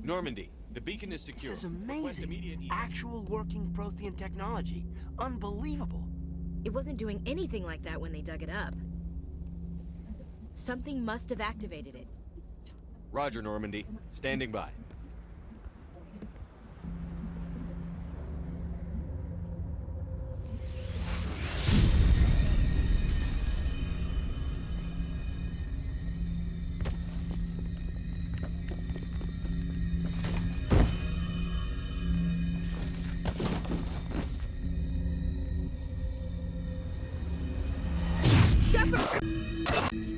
Normandy, the beacon is secure. This is amazing. Actual working Prothean technology. Unbelievable. It wasn't doing anything like that when they dug it up. Something must have activated it. Roger, Normandy. Standing by.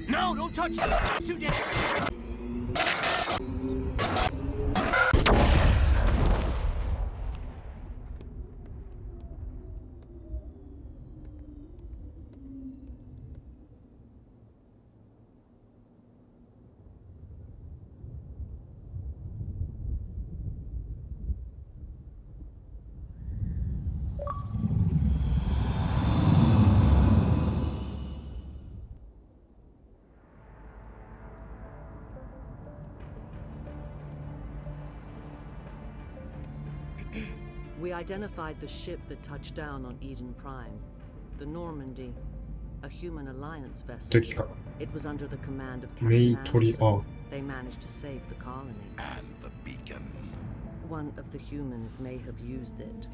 No, don't touch it! It's too dangerous! We identified the ship that touched down on Eden Prime. The Normandy. A human alliance vessel. 敵か。 It was under the command of メイ Captain トリ、 Anderson. あ、 They managed to save the colony. And the beacon. One of the humans may have used it.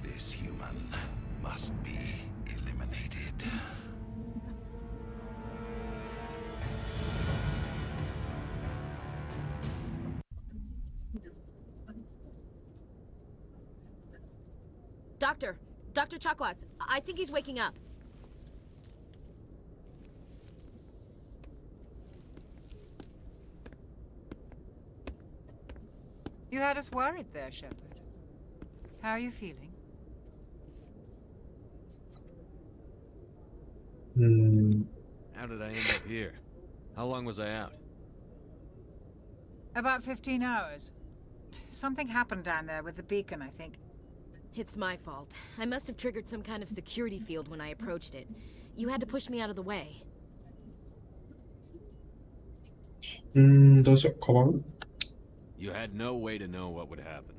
This human must be eliminated. Dr. Chakwas, I think he's waking up. You had us worried there, Shepard. How are you feeling? うーん。 How did I end up here? How long was I out? About 15 hours. Something happened down there with the beacon, I think. It's my fault. I must have triggered some kind of security field when I approached it. You had to push me out of the way. どうしよう、かばう You had no way to know what would happen.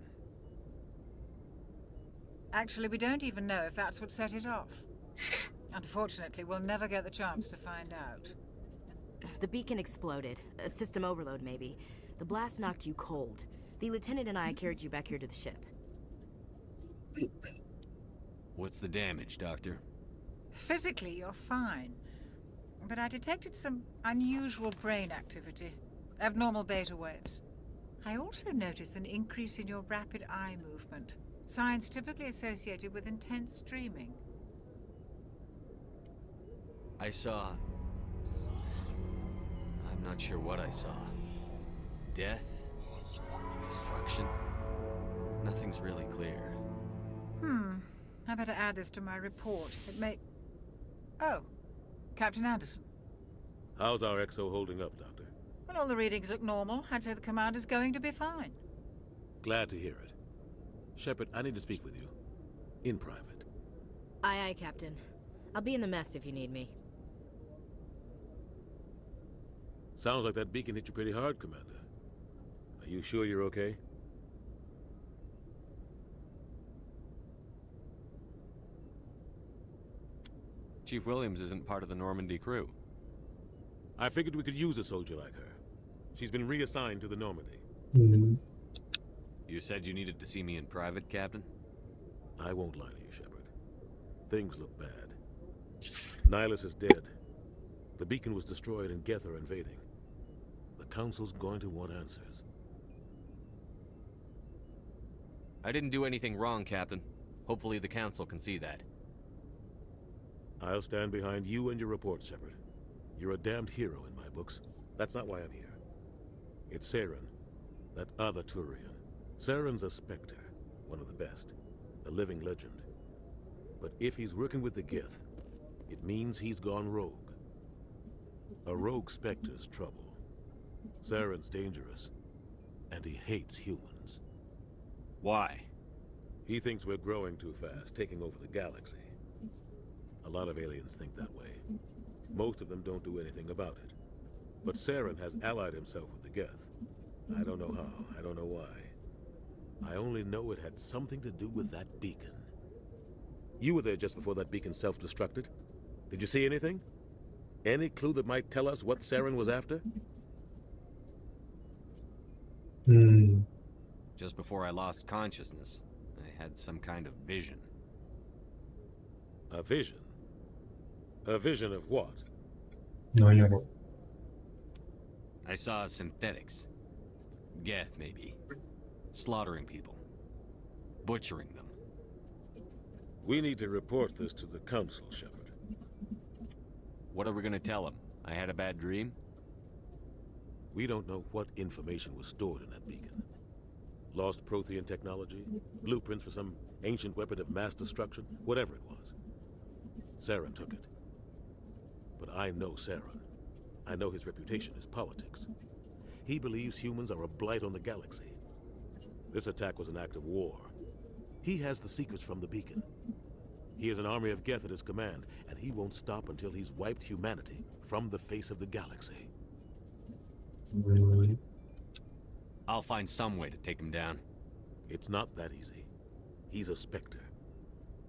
Actually, we don't even know if that's what set it off. Unfortunately, we'll never get the chance to find out. The beacon exploded. A system overload, maybe. The blast knocked you cold. The lieutenant and I carried you back here to the ship. What's the damage, Doctor? Physically, you're fine. But I detected some unusual brain activity. Abnormal beta waves. I also noticed an increase in your rapid eye movement. Signs typically associated with intense dreaming. I saw... I'm not sure what I saw. Death? Destruction? Nothing's really clear. I better add this to my report. It may... Oh, Captain Anderson. How's our XO holding up, Doctor? Well, all the readings look normal. I'd say the commander's going to be fine. Glad to hear it. Shepard, I need to speak with you. In private. Aye, aye, Captain. I'll be in the mess if you need me. Sounds like that beacon hit you pretty hard, Commander. Are you sure you're okay? Chief Williams isn't part of the Normandy crew. I figured we could use a soldier like her. She's been reassigned to the Normandy. うん。 You said you needed to see me in private, Captain? I won't lie to you, Shepard. Things look bad. Nihilus is dead. The beacon was destroyed and Geth are invading. The Council's going to want answers. I didn't do anything wrong, Captain. Hopefully the Council can see that. I'll stand behind you and your report, Shepard. You're a damned hero in my books. That's not why I'm here. It's Saren, that other Turian. Saren's a Spectre, one of the best, a living legend. But if he's working with the Geth, it means he's gone rogue. A rogue Spectre's trouble. Saren's dangerous. And he hates humans. Why? He thinks we're growing too fast, taking over the galaxy. A lot of aliens think that way. Most of them don't do anything about it. But Saren has allied himself with the Geth. I don't know how, I don't know why. I only know it had something to do with that beacon. You were there just before that beacon self-destructed. Did you see anything? Any clue that might tell us what Saren was after? うん。 Just before I lost consciousness, I had some kind of vision. A vision? A vision of what? なんやろ。 I saw synthetics. Geth, maybe. Slaughtering people. Butchering them. We need to report this to the Council, Shepard. What are we gonna tell them? I had a bad dream? We don't know what information was stored in that beacon. Lost Prothean technology? Blueprints for some ancient weapon of mass destruction? Whatever it was. Saren took it. But I know Saren. I know his reputation is politics. He believes humans are a blight on the galaxy. This attack was an act of war. He has the secrets from the beacon. He has an army of Geth at his command, and he won't stop until he's wiped humanity from the face of the galaxy. うん。 I'll find some way to take him down. It's not that easy. He's a Spectre.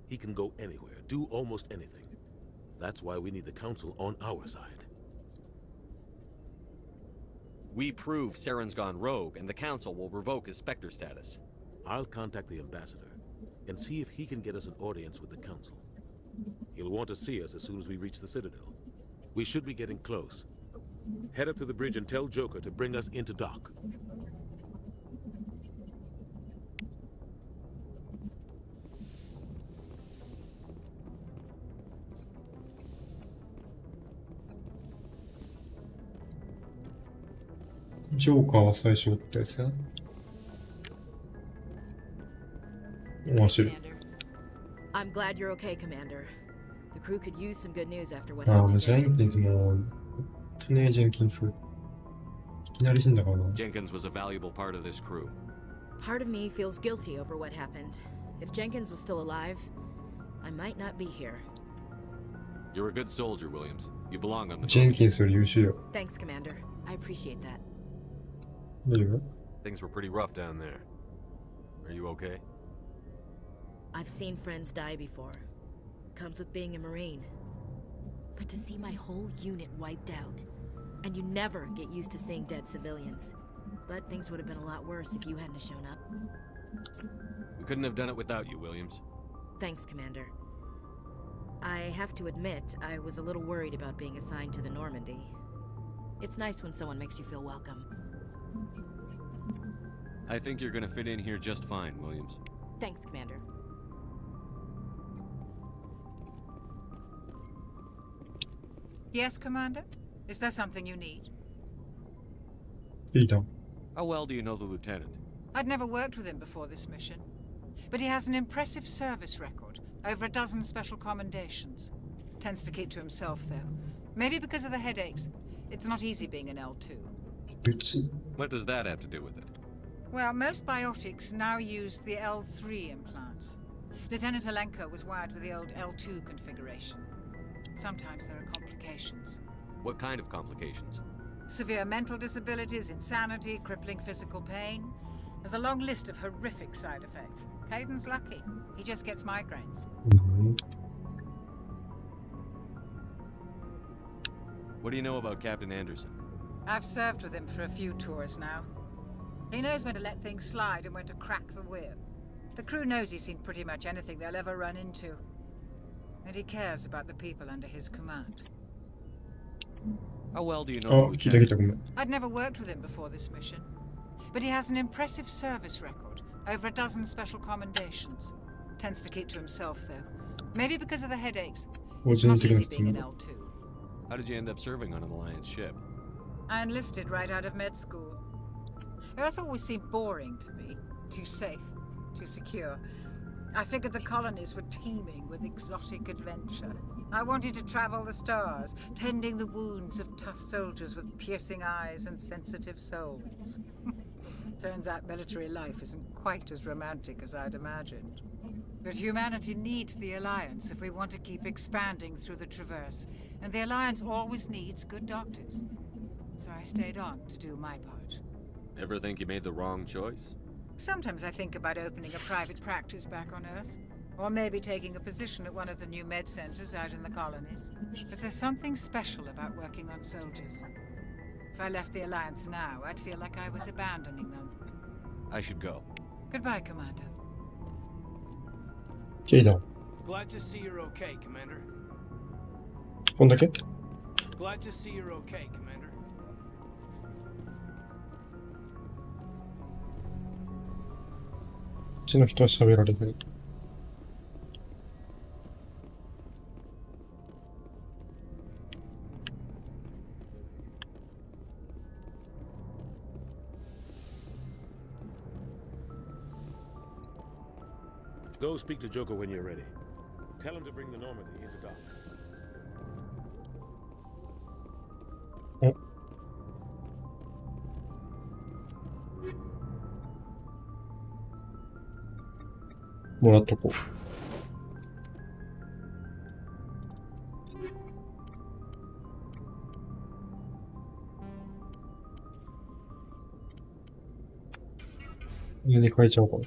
He can go anywhere, do almost anything. That's why we need the Council on our side. We prove Saren's gone rogue, and the Council will revoke his Spectre status. I'll contact the ambassador and see if he can get us an audience with the Council. He'll want to see us as soon as we reach the Citadel. We should be getting close. Head up to the bridge and tell Joker to bring us into dock.ジョーカーは最初おったやつやな。面白い。 Commander. I'm glad you're okay, Commander. The crew could use some good news after what ああ、 happened もう to ジェンキン Jenkins. スも、本当ね、ジェンキンス。いきなり死んだからな。 Jenkins was a valuable part of this crew. Part of me feels guilty over what happened. If Jenkins was still alive, I might not be here. You're a good soldier, Williams. You belong on the ジェン movie. キンスより優秀よ。 Thanks, Commander. I appreciate that. 大丈夫？ Things were pretty rough down there. Are you okay? I've seen friends die before. Comes with being a Marine. But to see my whole unit wiped out, and you never get used to seeing dead civilians. But things would have been a lot worse if you hadn't shown up. We couldn't have done it without you, Williams. Thanks, Commander. I have to admit, I was a little worried about being assigned to the Normandy. It's nice when someone makes you feel welcome. I think you're gonna fit in here just fine, Williams. Thanks, Commander. Yes, Commander? Is there something you need? いいだ。 How well do you know the lieutenant? I'd never worked with him before this mission. But he has an impressive service record. Over a dozen special commendations. Tends to keep to himself, though. Maybe because of the headaches. It's not easy being an L2. 別に。 What does that have to do with it? Well, most biotics now use the L3 implants. Lieutenant Alenko was wired with the old L2 configuration. Sometimes there are complications. What kind of complications? Severe mental disabilities, insanity, crippling physical pain. There's a long list of horrific side effects. Caden's lucky. He just gets migraines. うん。 What do you know about Captain Anderson? I've served with him for a few tours now. He knows when to let things slide and when to crack the whip. The crew knows he's seen pretty much anything they'll ever run into. And he cares about the people under his command. How well do you あ、 know the 聞いた聞い lieutenant? た、ごめん。 I'd never worked with him before this mission. But he has an impressive service record. Over a dozen special commendations. Tends to keep to himself, though. Maybe because of the headaches. 個 It's 人 not 的な easy 質 being 問 an だ。 L2. How did you end up serving on an Alliance ship? I enlisted right out of med school. Earth always seemed boring to me. Too safe, too secure. I figured the colonies were teeming with exotic adventure. I wanted to travel the stars, tending the wounds of tough soldiers with piercing eyes and sensitive souls. Turns out military life isn't quite as romantic as I'd imagined. But humanity needs the Alliance if we want to keep expanding through the Traverse, and the Alliance always needs good doctors. So I stayed on to do my part. Ever think you made the wrong choice? Sometimes I think about opening a private practice back on Earth, or maybe taking a position at one of the new med centers out in the colonies. But there's something special about working on soldiers. If I left the Alliance now, I'd feel like I was abandoning them. I should go. Goodbye, Commander. ケイだ。 Glad to see you're okay, Commander. こんだけ Glad to see you're okay, Commander. こっちの人は喋られない。Go speak to Joker when you're ready. Tell him to bring the Normandy into dock. もらっとこう。家に変えちゃおうかな。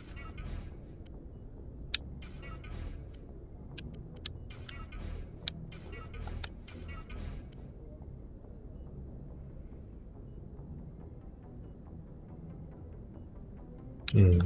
うん。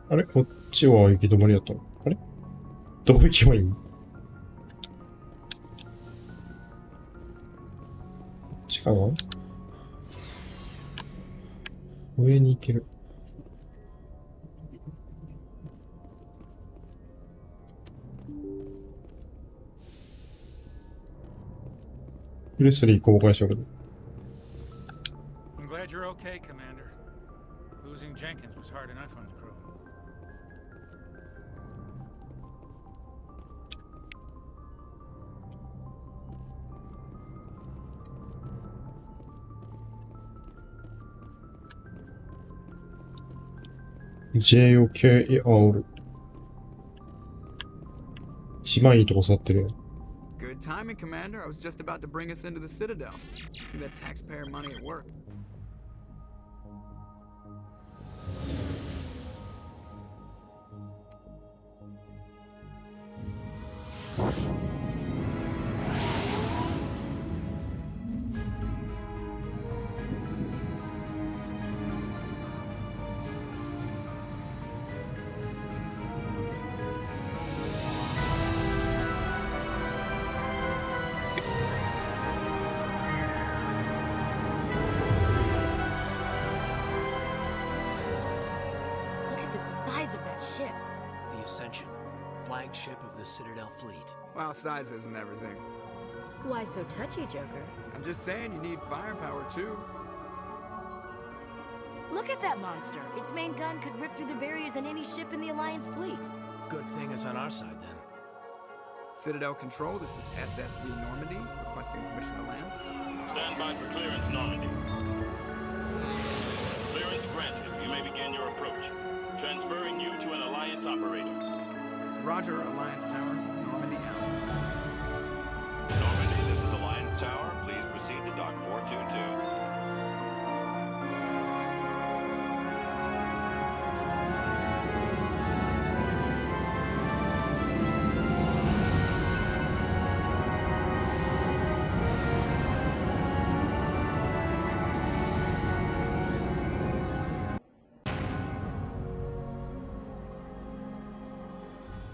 あれこっちは行き止まりだったの？あれどこ行けばいいの？こっちかな？上に行ける。プレスリー公開したけど。I'm glad you're okay, Commander. Losing Jenkins was hard enough on the crew. JOKR 一番いいとこ座ってるよ。 Good timing, Commander. I was just about to bring us into the Citadel. See that taxpayer money at work. Look at the size of that ship. The Ascension, flagship of the Citadel fleet. Well, size isn't everything. Why so touchy, Joker? I'm just saying you need firepower, too. Look at that monster. Its main gun could rip through the barriers in any ship in the Alliance fleet. Good thing it's on our side, then. Citadel Control, this is SSV Normandy, requesting permission to land. Stand by for clearance, Normandy. Clearance granted. You may begin your approach. Transferring you to an Alliance operator. Roger, Alliance Tower. Normandy out. Normandy, this is Alliance Tower. Please proceed to Dock 422.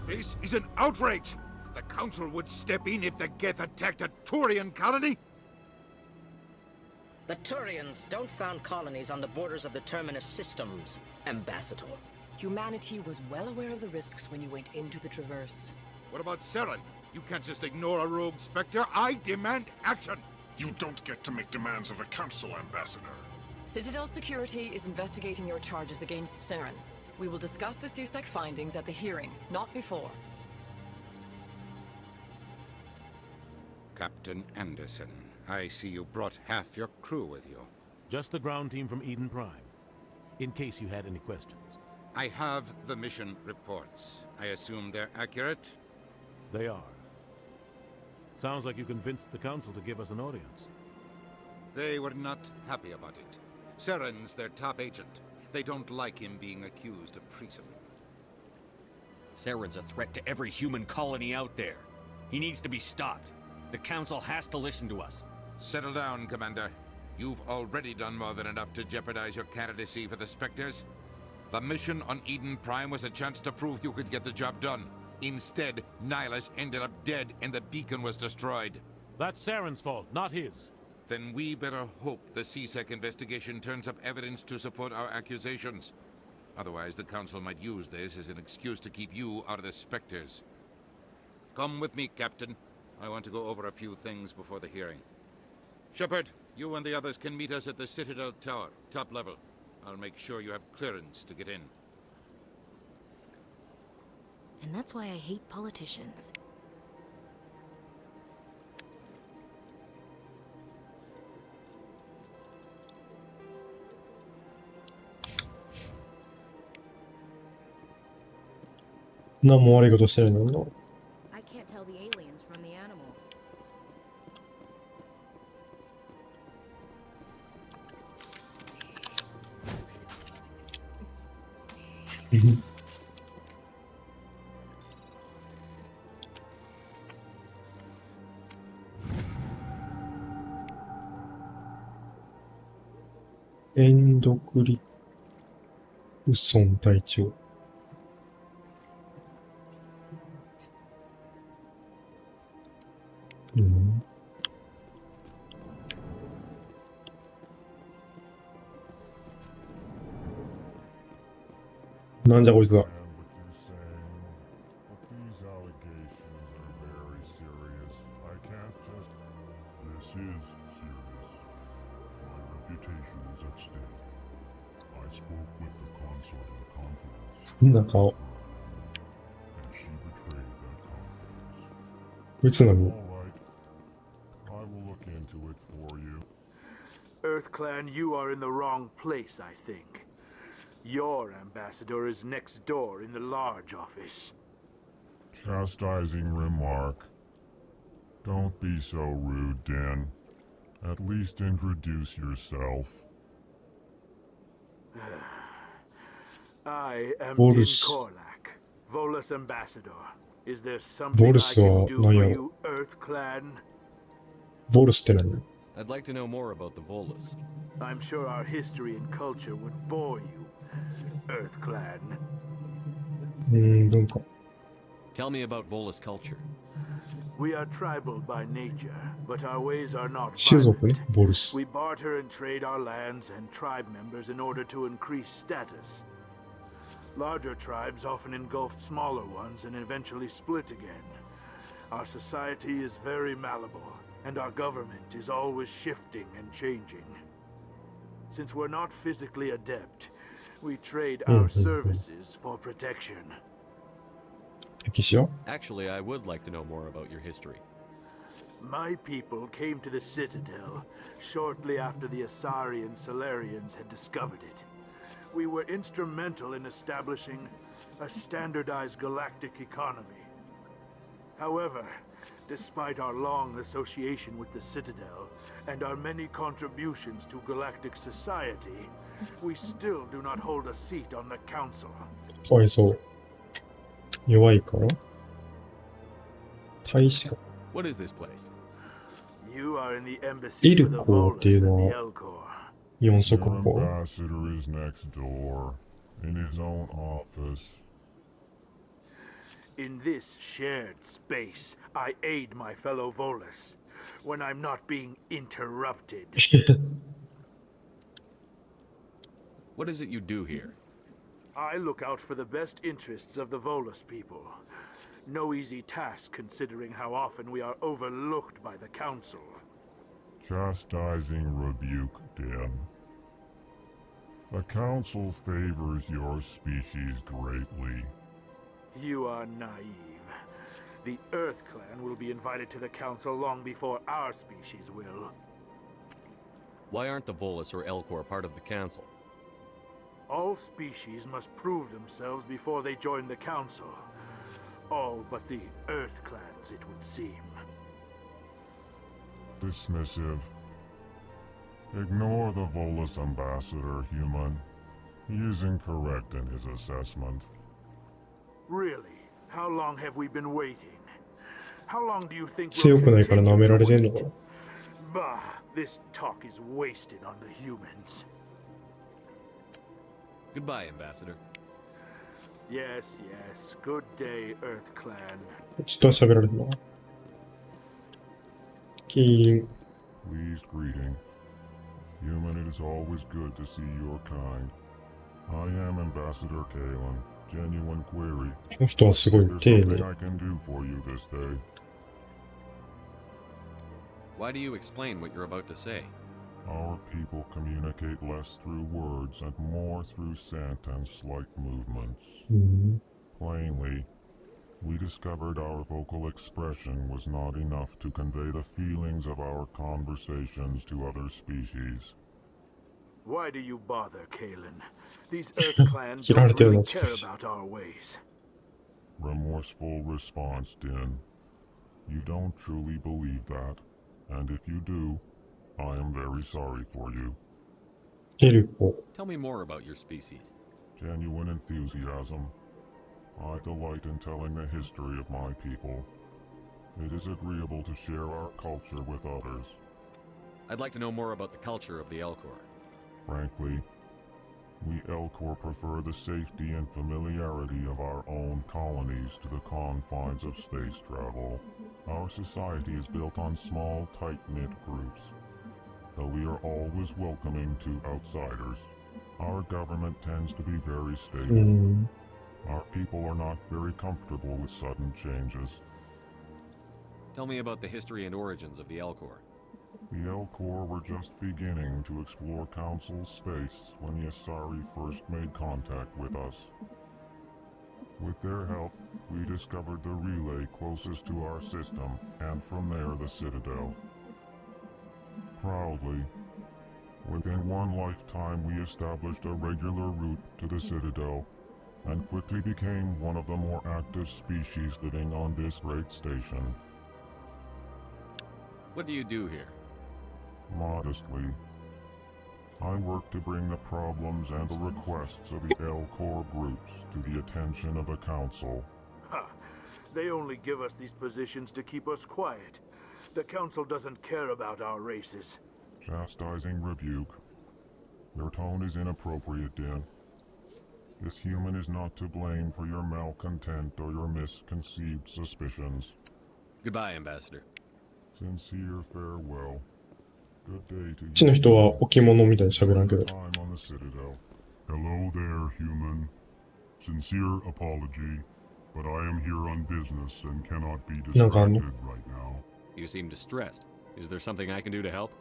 This is an outrage! The Council would step in if the Geth attacked a Turian colony? The Turians don't found colonies on the borders of the Terminus systems, Ambassador. Humanity was well aware of the risks when you went into the Traverse. What about Seren? You can't just ignore a rogue Spectre. I demand action! You don't get to make demands of the Council, Ambassador. Citadel Security is investigating your charges against Saren. We will discuss the CSEC findings at the hearing, not before. Captain Anderson, I see you brought half your crew with you. Just the ground team from Eden Prime, in case you had any questions. I have the mission reports. I assume they're accurate? They are. Sounds like you convinced the Council to give us an audience. They were not happy about it. Saren's their top agent. They don't like him being accused of treason. Saren's a threat to every human colony out there. He needs to be stopped. The Council has to listen to us. Settle down, Commander. You've already done more than enough to jeopardize your candidacy for the Spectres. The mission on Eden Prime was a chance to prove you could get the job done. Instead, Nihilus ended up dead and the beacon was destroyed. That's Saren's fault, not his. Then we better hope the CSEC investigation turns up evidence to support our accusations. Otherwise, the Council might use this as an excuse to keep you out of the Spectres. Come with me, Captain. I want to go over a few things before the hearing. Shepard, you and the others can meet us at the Citadel Tower, top level. I'll make sure you have clearance to get in. And that's why I hate politicians.何も悪いことしてないのに。 I can't tell the aliens from the animals.「エンドクリクソン隊長」なんじゃこいつだ。みんな顔。こいつ何？ EarthClan, you are in the wrong place, I think. Your ambassador is next door in the large office. Chastising remark. Don't be so rude, Dan. At least introduce yourself. I am Din Volus. Korlak, Volus ambassador. Is there something I Volus can do は何 for やろ？ you, EarthClan? ボルスって何？ I'd like to know more about the Volus. I'm sure our history and culture would bore you, EarthClan. 文化。 Tell me about Volus culture. We are tribal by nature, but our ways are not 種族 violent. ね、ボルス。 We barter and trade our lands and tribe members in order to increase status. Larger tribes often engulf smaller ones and eventually split again. Our society is very malleable, and our government is always shifting and changing. Since we're not physically adept, we trade our services for protection. 歴史よ。 Actually, I would like to know more about your history. My people came to the Citadel shortly after the Asari and Solarians had discovered it. We were instrumental in establishing a standardized galactic economy. However, despite our long association with the Citadel and our many contributions to galactic society, we still do not hold a seat on the Council. かわいそう。弱いから大使か。 What is this place? You are in the embassy イ for ル the コっていう Volus の and the は Elcor. 四足 Your 歩。 ambassador is next door, in his own office. In this shared space, I aid my fellow Volus when I'm not being interrupted. What is it you do here? I look out for the best interests of the Volus people. No easy task considering how often we are overlooked by the Council. Chastising rebuke, Dan. The Council favors your species greatly. You are naive. The Earth Clan will be invited to the Council long before our species will. Why aren't the Volus or Elcor part of the Council? All species must prove themselves before they join the Council. All but the Earth Clans, it would seem. Dismissive. Ignore the Volus ambassador, human. He is incorrect in his assessment. Really? How long have we been waiting? How long do you think 強 we'll くないから舐められて continue ん to のかな wait? Bah, this talk is wasted on the humans. Goodbye, Ambassador. Yes, yes. Good day, Earth Clan. ちょっと喋られてるな。キーン。 Pleased greeting. Human, it is always good to see your kind. I am Ambassador Kalen. Genuine query. この人はすごい Is 丁 there 寧 something。I can do for you this day? Why do you explain what you're about to say? Our people communicate less through words and more through scent and slight movements. Plainly, we discovered our vocal expression was not enough to convey the feelings of our conversations to other species. Why do you bother, Kalen? These Earth Clans don't really care about our ways. Remorseful response, Din. You don't truly believe that, and if you do, I am very sorry for you. Tell me more about your species. Genuine enthusiasm. I delight in telling the history of my people. It is agreeable to share our culture with others. I'd like to know more about the culture of the Elcor. Frankly, we Elcor prefer the safety and familiarity of our own colonies to the confines of space travel. Our society is built on small, tight-knit groups. Though we are always welcoming to outsiders, our government tends to be very stable. Our people are not very comfortable with sudden changes. Tell me about the history and origins of the Elcor. The Elcor were just beginning to explore Council space when the Asari first made contact with us. With their help, we discovered the relay closest to our system, and from there the Citadel. Proudly, within one lifetime we established a regular route to the Citadel, and quickly became one of the more active species living on this great station. What do you do here? Modestly, I work to bring the problems and the requests of the Elcor groups to the attention of the Council. Ha! They only give us these positions to keep us quiet. The Council doesn't care about our races. Chastising rebuke. Your tone is inappropriate, Din. This human is not to blame for your malcontent or your misconceived suspicions. Goodbye, Ambassador. Sincere farewell. Good day to こっちの人は置物みたいに喋らんけど。 Time on the Citadel. Hello there, human. Sincere apology, but I am here on business and cannot be distracted right now. You seem distressed. Is there something I can do to help?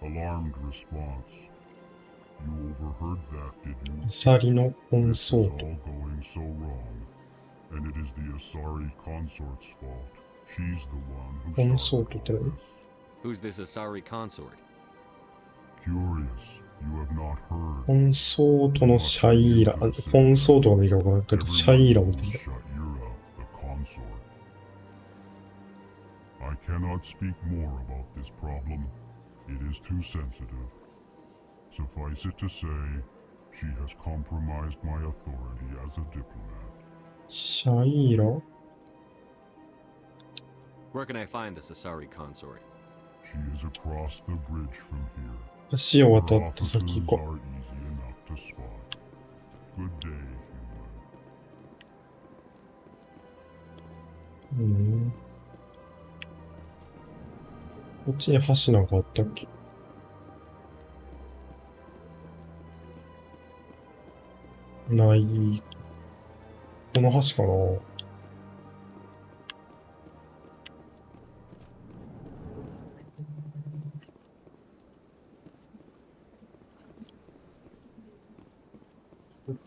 Alarmed response. You overheard that, did you? アサリのコン This ソ is ート。 all going so wrong, and it is the Asari consort's fault. She's the one コ who ンソー started トって何 Who's this Asari consort? Curious, you have not heard. コンソートのシャイーラ。コンソートがいいか分からんけど、シャイーラ持ってきた。 Shaira, the consort. I cannot speak more about this problem. It is too sensitive. Suffice it to say, she has compromised my authority as a diplomat. シャイーラ Where can I find this Asari consort? She is across the bridge from here. 橋を Her 渡って先 offices 行 are こ easy enough to spot. Good day, human. こっちに橋なんかあったっけない。この橋かな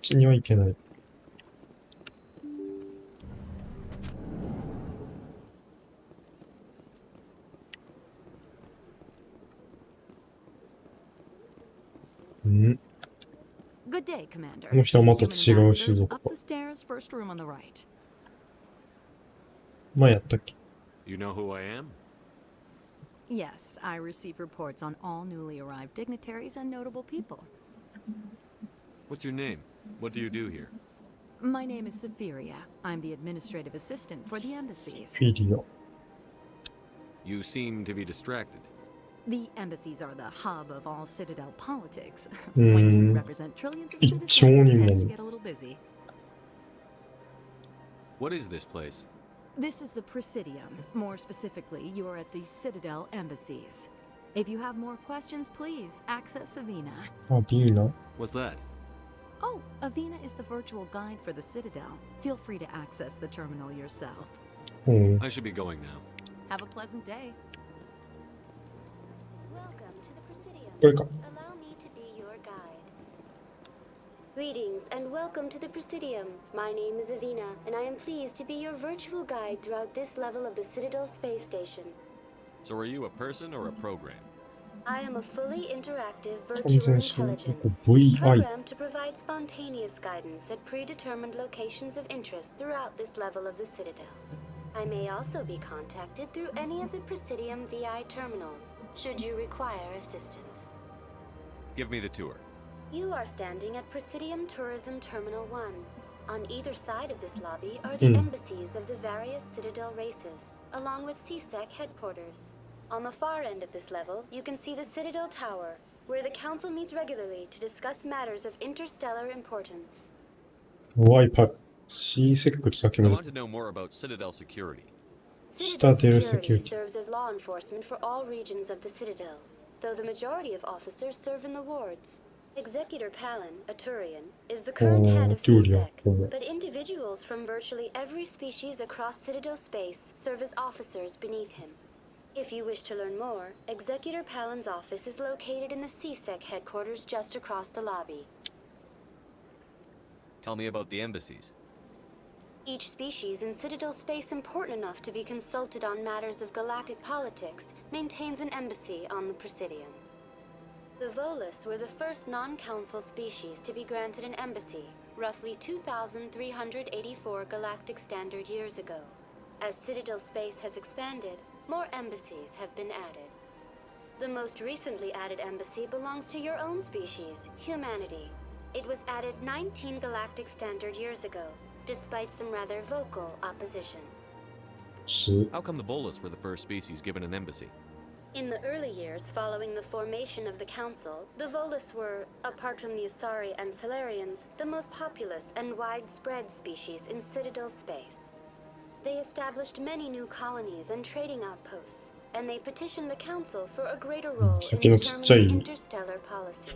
ちには行けない。ん？ Good day, Commander. この人はまた違う種 Ambassadors 族 up か。 the stairs, first room on the right. 前やったっけ？ You know who I am? Yes, I receive reports on all newly arrived dignitaries and notable people. What's your name? What do you do here? My name is Safiria. I'm the administrative assistant for the embassies. フィリア。You seem to be distracted. The embassies are the hub of all Citadel politics. When you represent trillions of citizens, it tends to get a little busy. What is this place? This is the Presidium. More specifically, you are at the Citadel embassies. If you have more questions, please access Avina. あ、ビーナ？ What's that? Oh, Avina is the virtual guide for the Citadel. Feel free to access the terminal yourself. I should be going now. Have a pleasant day. Welcome to the Presidium. Welcome. Allow me to be your guide. Greetings and welcome to the Presidium. My name is Avina, and I am pleased to be your virtual guide throughout this level of the Citadel space station. So are you a person or a program? I am a fully interactive virtual intelligence VI. programmed to provide spontaneous guidance at predetermined locations of interest throughout this level of the Citadel. I may also be contacted through any of the Presidium VI terminals, should you require assistance. Give me the tour. You are standing at Presidium Tourism Terminal 1. On either side of this lobby are the embassies of the various Citadel races, along with CSEC headquarters. On the far end of this level, you can see the Citadel Tower, where the Council meets regularly to discuss matters of interstellar importance. Wi-Fi。CSEC ってさっき I も want to know more about Citadel security. Citadel security serves as law enforcement for all regions of the Citadel, though the majority of officers serve in the wards. Executor Palin, a Turian, is the current head of CSEC, but individuals from virtually every species across Citadel space serve as officers beneath him. If you wish to learn more, Executor Palin's office is located in the CSEC headquarters just across the lobby. Tell me about the embassies. Each species in Citadel space important enough to be consulted on matters of galactic politics maintains an embassy on the Presidium. The Volus were the first non-council species to be granted an embassy, roughly 2,384 galactic standard years ago. As Citadel space has expanded, more embassies have been added. The most recently added embassy belongs to your own species, humanity. It was added 19 galactic standard years ago, despite some rather vocal opposition. How come the Volus were the first species given an embassy? In the early years following the formation of the Council, the Volus were, apart from the Asari and Solarians, the most populous and widespread species in Citadel space. They established many new colonies and trading outposts, and they petitioned the Council for a greater role in determining interstellar policy.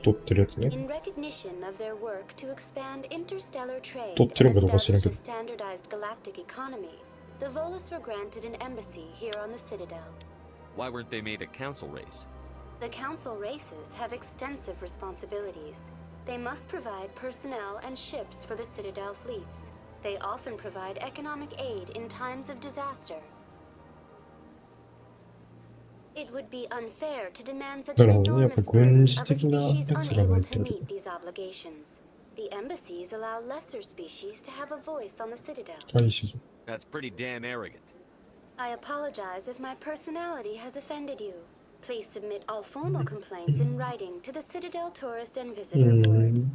In recognition of their work to expand interstellar trade and establish a standardized galactic economy, the Volus were granted an embassy here on the Citadel. Why weren't they made a council race? The Council races have extensive responsibilities. They must provide personnel and ships for the Citadel fleets. They often provide economic aid in times of disaster. It would be unfair to demand such an enormous burden of a species unable to meet these obligations. The embassies allow lesser species to have a voice on the Citadel. That's pretty damn arrogant. I apologize if my personality has offended you. Please submit all formal complaints in writing to the Citadel Tourist and Visitor Board.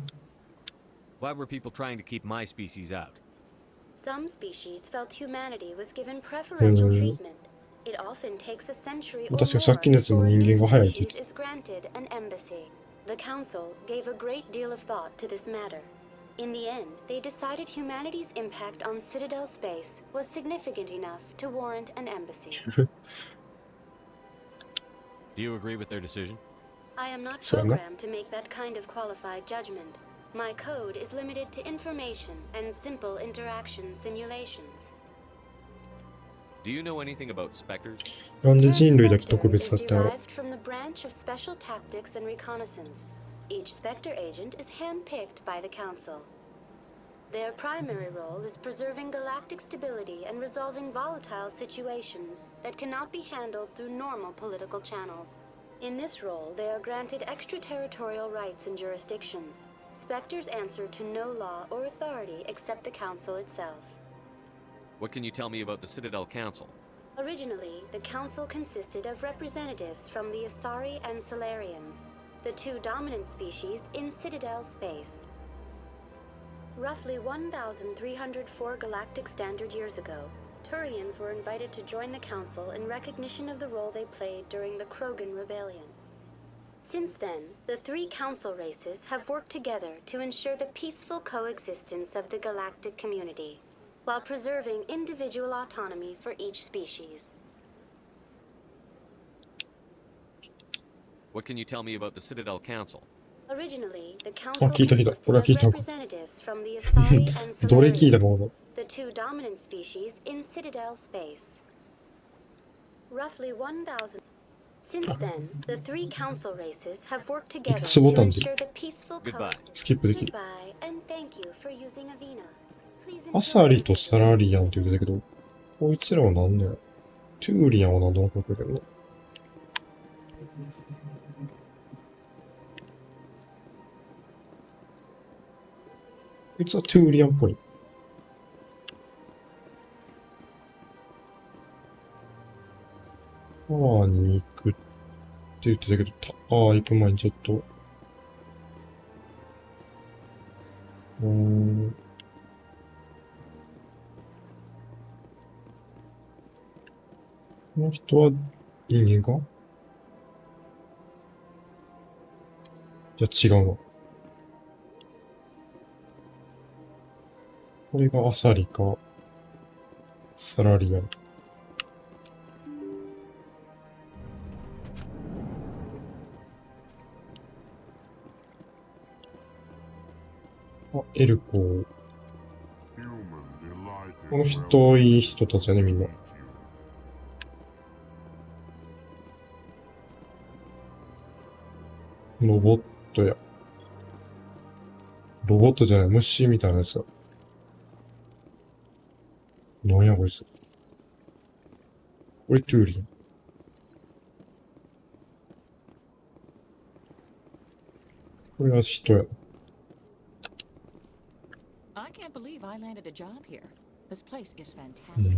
Why were people trying to keep my species out? Some species felt humanity was given preferential treatment. It often takes a century or more before a new species is granted an embassy. The Council gave a great deal of thought to this matter. In the end, they decided humanity's impact on Citadel space was significant enough to warrant an embassy. Do you agree with their decision? I am not programmed to make that kind of qualified judgment. My code is limited to information and simple interaction simulations. Do you know anything about specters? なんで人類だけ特別だったの？ Derived from the branch of special tactics and reconnaissance. Each Spectre agent is handpicked by the Council. Their primary role is preserving galactic stability and resolving volatile situations that cannot be handled through normal political channels. In this role, they are granted extraterritorial rights and jurisdictions. Spectres answer to no law or authority except the Council itself. What can you tell me about the Citadel Council? Originally, the Council consisted of representatives from the Asari and Solarians, the two dominant species in Citadel space. Roughly 1,304 galactic standard years ago, Turians were invited to join the Council in recognition of the role they played during the Krogan Rebellion. Since then, the three Council races have worked together to ensure the peaceful coexistence of the galactic community, while preserving individual autonomy for each species. What can you tell me about the Citadel Council? Originally, the Council 聞いた。 consisted これは of 聞いたのか。 representatives from the Asari and どれ聞いたか Solarians, も。 the two dominant species in Citadel space. Roughly 1,000. Since then, the three Council races have worked together to ensure the peaceful coexistence. Goodbye, and thank you for using Avina. Please アサリとサラリアンって言うてたけど、こいつらは何だよ。トゥーリアンは何でも書くけどな。こいつはトゥーリアンっぽい。タワーに行くって言ってたけど、タワー行く前にちょっと、この人は人間か？じゃあ違うわ。これがアサリか、サラリアン。あ、エルコー。この人、いい人たちだね、みんな。ロボットや。ロボットじゃない、虫みたいなやつだ。なんやこいつ。これトゥーリン。これは人や。I can't believe I landed a job here. This place is fantastic.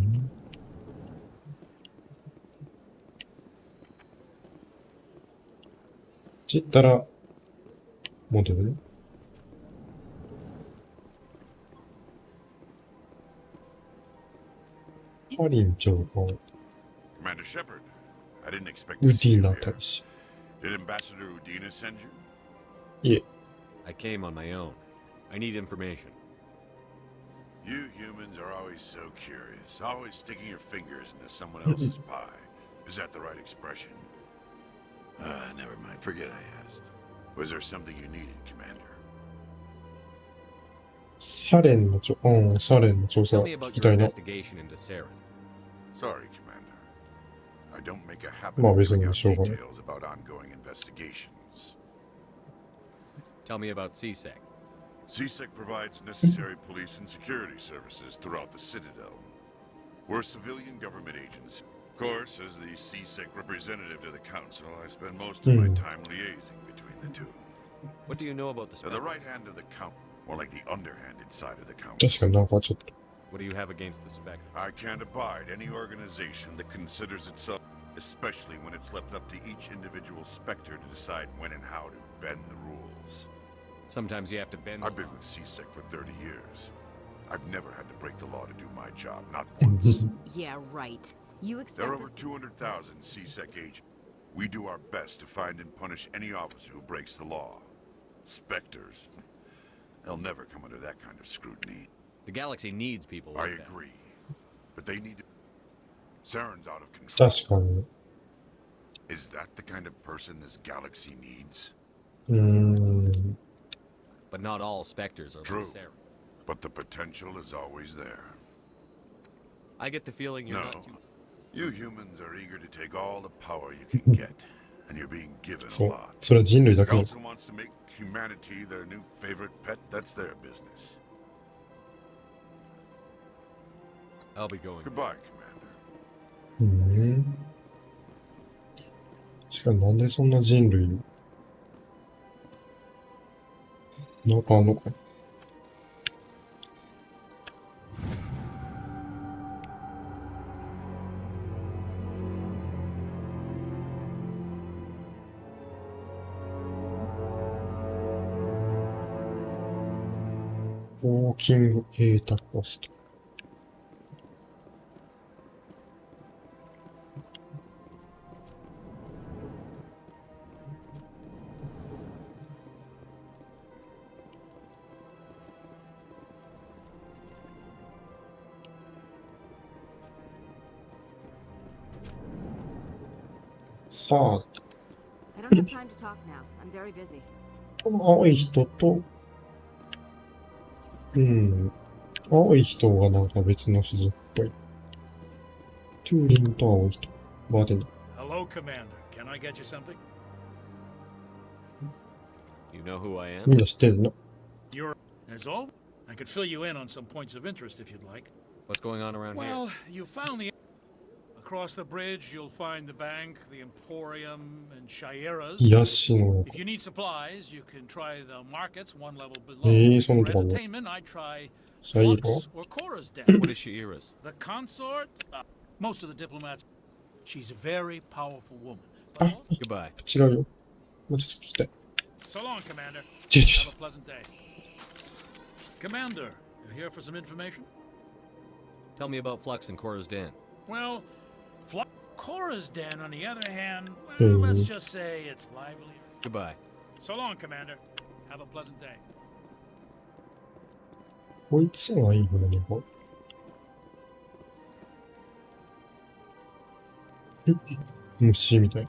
ちったら、戻るね。ハリン長官。Commander Shepard, I didn't expect ウ to デ see ィ you ナ here. 大使。 Did Ambassador Udina send you? いえ。I came on my own. I need information. You humans are always so curious, always sticking your fingers into someone else's pie. Is that the right expression? Never mind. Forget I asked. Was there something you needed, Commander? サレンの調査 Tell me 聞 about き your たいな。 investigation into Saren. Sorry, Commander. I don't make a habit まあ of 別 giving に out しょうがない。 details about ongoing investigations. Tell me about CSEC. CSEC provides necessary police and security services throughout the Citadel. We're a civilian government agency. Of course, as the CSEC representative to the Council, I spend most of my time liaising between the two. What do you know about the They're the Spectre? right hand of the Council, more like the underhanded side of the Council. 確かになんかちょっと。 What do you have against the Spectre? I can't abide any organization that considers itself, especially when it's left up to each individual Spectre to decide when and how to bend the rules. Sometimes you have to bend. I've been with CSEC for 30 years. I've never had to break the law to do my job, not once. Yeah, right. You expect There are us- over 200,000 CSEC agents. We do our best to find and punish any officer who breaks the law. Spectres. They'll never come under that kind of scrutiny. The galaxy needs people I like that. agree. But they need to... Saren's out of control. 確かに。Is that the kind of person this galaxy needs? But not all Spectres are True. like Saren. But the potential is always there. I get the feeling you're No. not too... You humans are eager to take all the power you can get, and you're being given a そう。 lot. それは人類 The だけ。 Council wants to make humanity their new favorite pet. That's their business. I'll be going. Goodbye, Commander. うん。しかもなんでそんな人類なんかあんのか。ウォーキングデータポスト。さあ、 I don't have time to talk now. I'm very busy. この青い人と、青い人がなんか別の種族っぽい。トゥーリンと青い人。バーテンダー。 Hello, Commander. Can I get you something? You know who I みん am? な知ってるの？ You're... As all, I could fill you in on some points of interest if you'd like. What's going on around here? Well, you found the... Across the bridge, you'll find the bank, the Emporium, and Shira's. ヤシの If you need supplies, you can try the markets one level below. そんな For とこあるの？ entertainment, I'd try シャイロ？ Flux or Cora's Den. What is Shira's? The consort? Most of the diplomats. She's a very powerful woman. あ、 Goodbye. 違うよ。もうちょっと聞きたい。 So long, Commander. 違う違 Have う a pleasant day. Commander, you here for some information? Tell me about Flux and Cora's Den. Well, Cora's Den, on the other hand, well, let's just say it's livelier. Goodbye. So long, Commander. Have a pleasant day. こいつがいい方だね。虫みたい。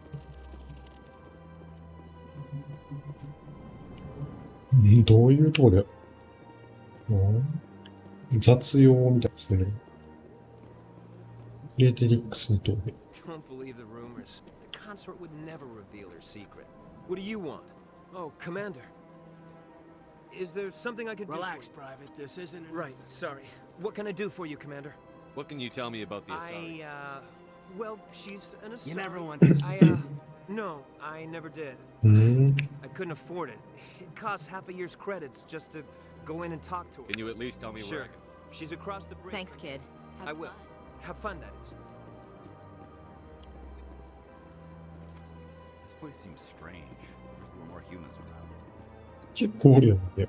どういうとこで雑用みたいですね。レーテリックスの塔で。Don't believe the rumors. The consort would never reveal her secret. What do you want? Oh, Commander. Is there something I could do? Relax, Private. This isn't an... Right, sorry. What can I do for you, Commander? What can you tell me about the Asari? Well, she's an Asari. You never want this. No, I never did. I couldn't afford it. It costs half a year's credits just to go in and talk to her. Can you at least tell me Sure. where I can... She's across the bridge. Thanks, kid. I will. Have fun, that is. This place seems strange. Wish there were more humans around. 結構おるよね。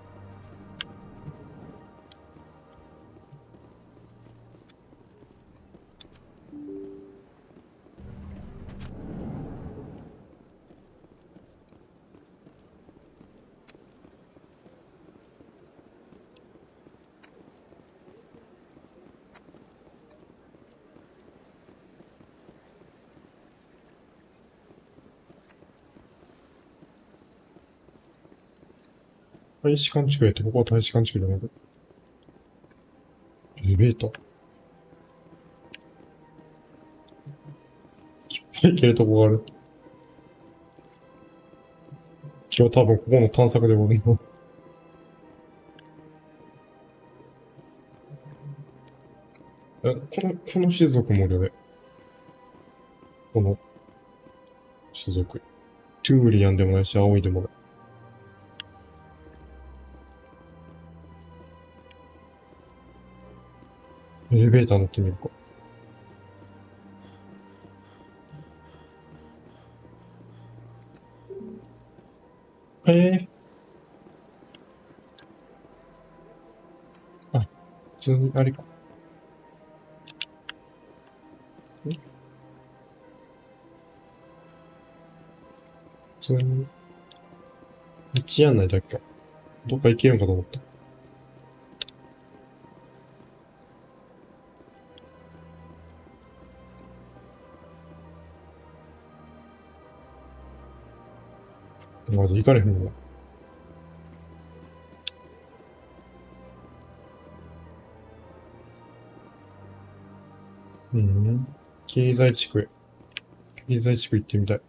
大使館地区やって、ここは大使館地区じゃないか。エレベーター。いっぱい行けるとこがある。今日多分ここの探索でもね。この種族もいるよね。この種族。トゥーリアンでもないし、青いでもない。エレベーター乗ってみるか。あ、普通にあれか。普通に道案内だっけか。どっか行けるんかと思った。まず行かれへんのか。経済地区へ。経済地区行ってみたい。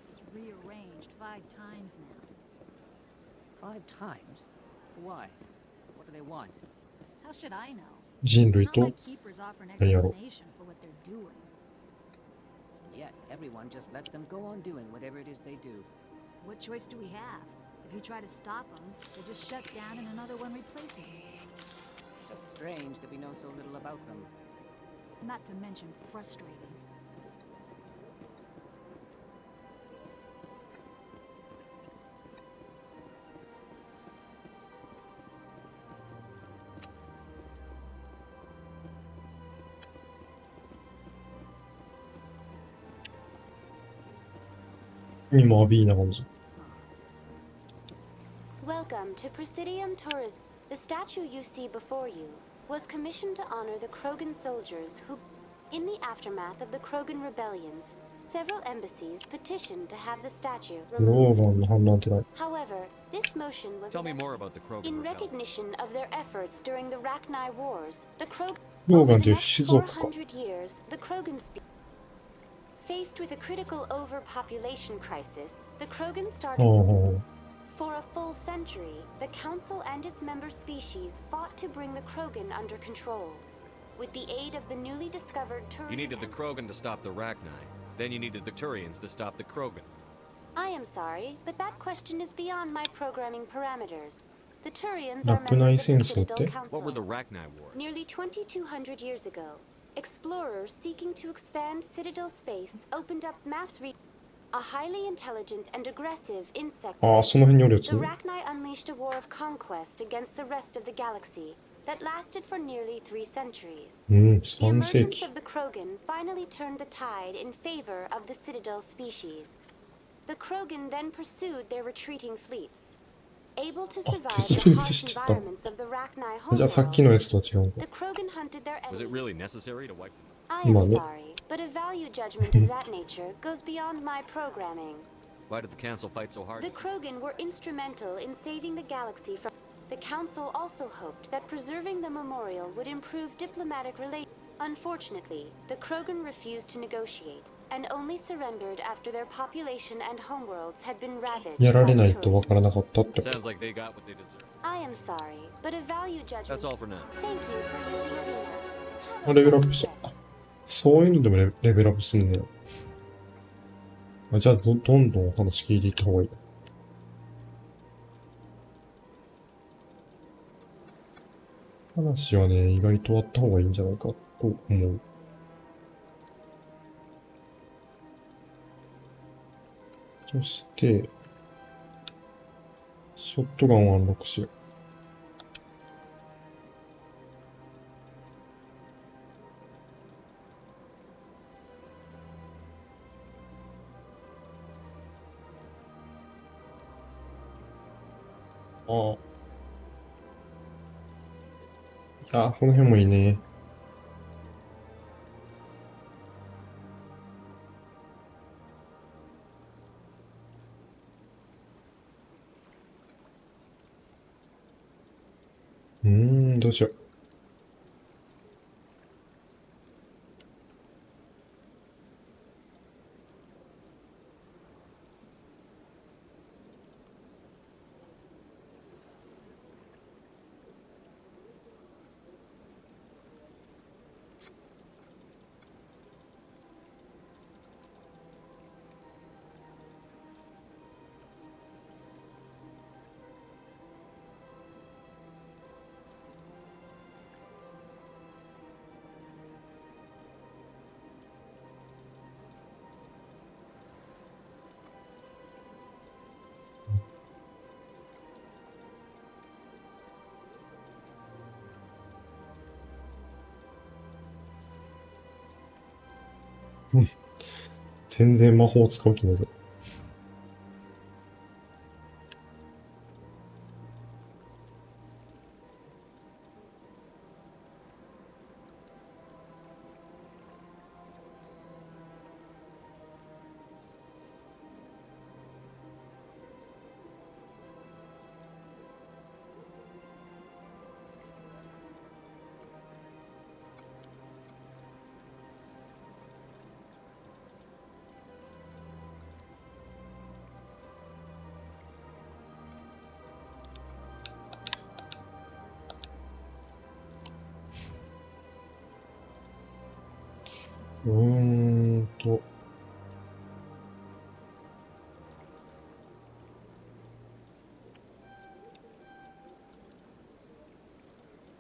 It's rearranged 5 times now. 5 times? Why? What do they want? How should I know? 人類 It's not と like keepers offer an 何やろ explanation for what they're doing. Yet everyone just lets them go on doing whatever it is they do. What choice do we have? If you try to stop them, they just shut down and another one replaces it. Just strange that we know so little about them. Not to mention frustrating. 今は B な感じ。 Welcome to Presidium Tourism. The statue you see before you was commissioned to honor the Krogan soldiers who, in the aftermath of the Krogan rebellions, several embassies petitioned to have the statue ロー removed. ガンの反乱ってない。 However, this motion was Tell me more about the Krogan in rebellion. recognition of their efforts during the Rachni Wars. The Krogan ローガン over って the いう next 種族か。 400 years, the Krogans faced with a critical overpopulation crisis. The Krogan あ started あ。 For a full century, the Council and its member species fought to bring the Krogan under control. With the aid of the newly discovered You Turian... needed the Krogan to stop the Rachni. Then you needed the Turians to stop the Krogan. I am sorry, but that question is beyond my programming parameters. The Turians ラ are プナイ members 戦 of the 争っ Citadel て What were Council. the Rachni Wars? Nearly 2,200 years ago, explorers seeking to expand Citadel space opened up mass a highly intelligent and aggressive insect ああ、その辺におるやつ The Rachni unleashed a war of conquest against the rest of the galaxy that lasted for nearly 3 centuries. うん、 The 3世 emergence 紀。 of the Krogan finally turned the tide in favor of the Citadel species. The Krogan then pursued their retreating fleets. Able to survive the 突然 harsh しちゃった。 environments of the Rachni じゃあさっきの homeworlds, やつとは違うのか。 the Krogan hunted their Was it enemies. really necessary to wipe them? I am まあね。 sorry, but a value judgment of that nature goes beyond my programming. Why did the Council fight so hard? The Krogan were instrumental in saving the galaxy from... The Council also hoped that preserving the memorial would improve diplomatic relations. Unfortunately, the Krogan refused to negotiate, and only surrendered after their population and homeworlds had been ravaged やら by れ the ないとわからな Turians. かったってこと。 Sounds like they got what they deserved. I am sorry, but a value judgment... That's all for now. Thank you for using Arena. あ、レベルアップした。そういうのでもレベルアップするんだよ。あ、じゃあどんどん話聞いていった方がいい。話はね、意外とあった方がいいんじゃないかと思う。そして、ショットガンをアンロックしよう。ああ。あ、この辺もいいね。どうしよう。うん。全然魔法を使う気ないぞ。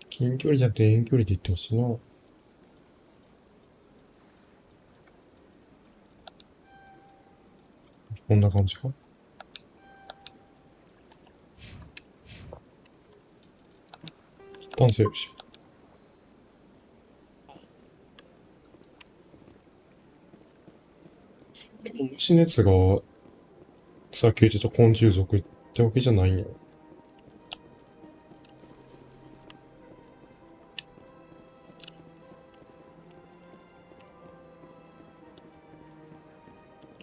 近距離じゃなくて遠距離で行ってほしいな。こんな感じか。一旦セーブしよう。虫熱がさっき言ってた昆虫族ってわけじゃないんや。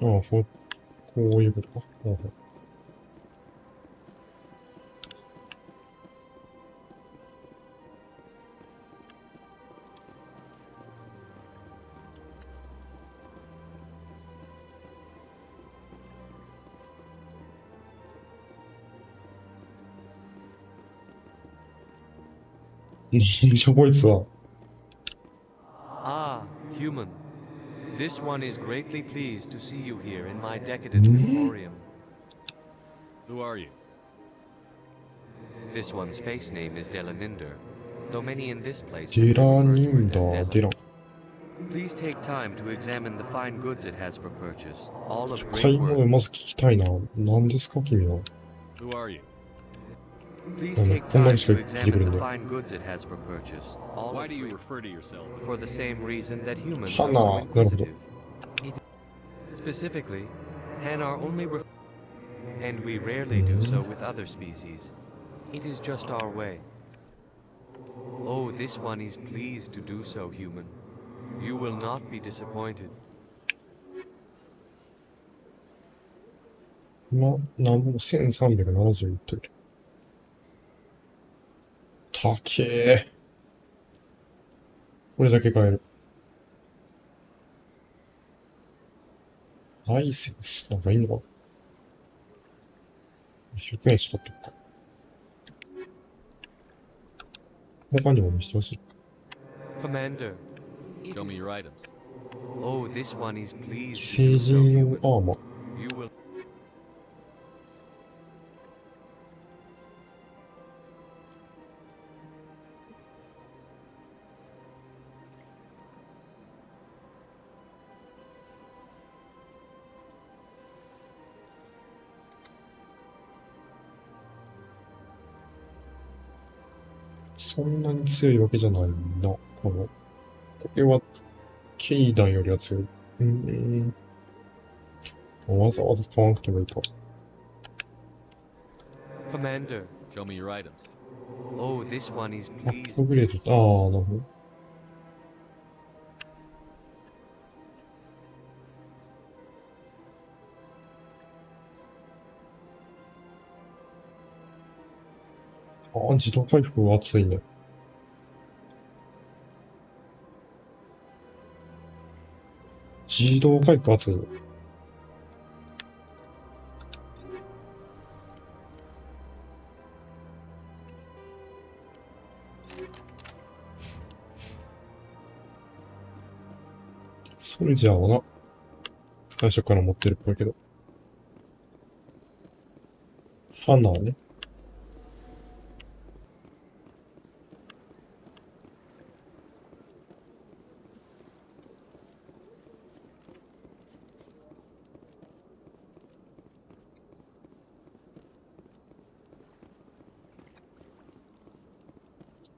ああ、こういうことか。なんじゃこいつは。Ah, human. This one is greatly pleased to see you here in my decadent emporium. Who are you? This one's face name is Delaninder, though many in this place simply refer to it as Dela. Please take time to examine the fine goods it has for purchase, all of 買い great 物 worth. まず聞きたいな。何ですか、君は。 Who are you? Please take こんな time にしか to 聞いてく examine れ the んだよ。 fine goods it has for purchase, all Why of do you great refer to yourself? for the same reason that humans are 花、 so なるほど。 inquisitive. Specifically, Han are only and we rarely do so with other species. It is just our way. Oh, this one is pleased to do so, human. You will not be disappointed. 今、なんぼ1370いってる。高え。これだけ買える。ライセンスなんかいいのかな ?100 円しか取っとくか。他にも見せてほしい。Commander, show me your items. Oh, this one is pleased 成 to do so, 人用 human. アーマー。You will. そんなに強いわけじゃないんだ。これは、ケイダンよりは強い。わざわざ買わなくてもいいか。Commander, show me your items. Oh, this one is ア pleased. ップグレード。ああ、なるほど。ああ、自動回復は熱いね。自動回復熱いね。それじゃあな。最初から持ってるっぽいけど。花ね。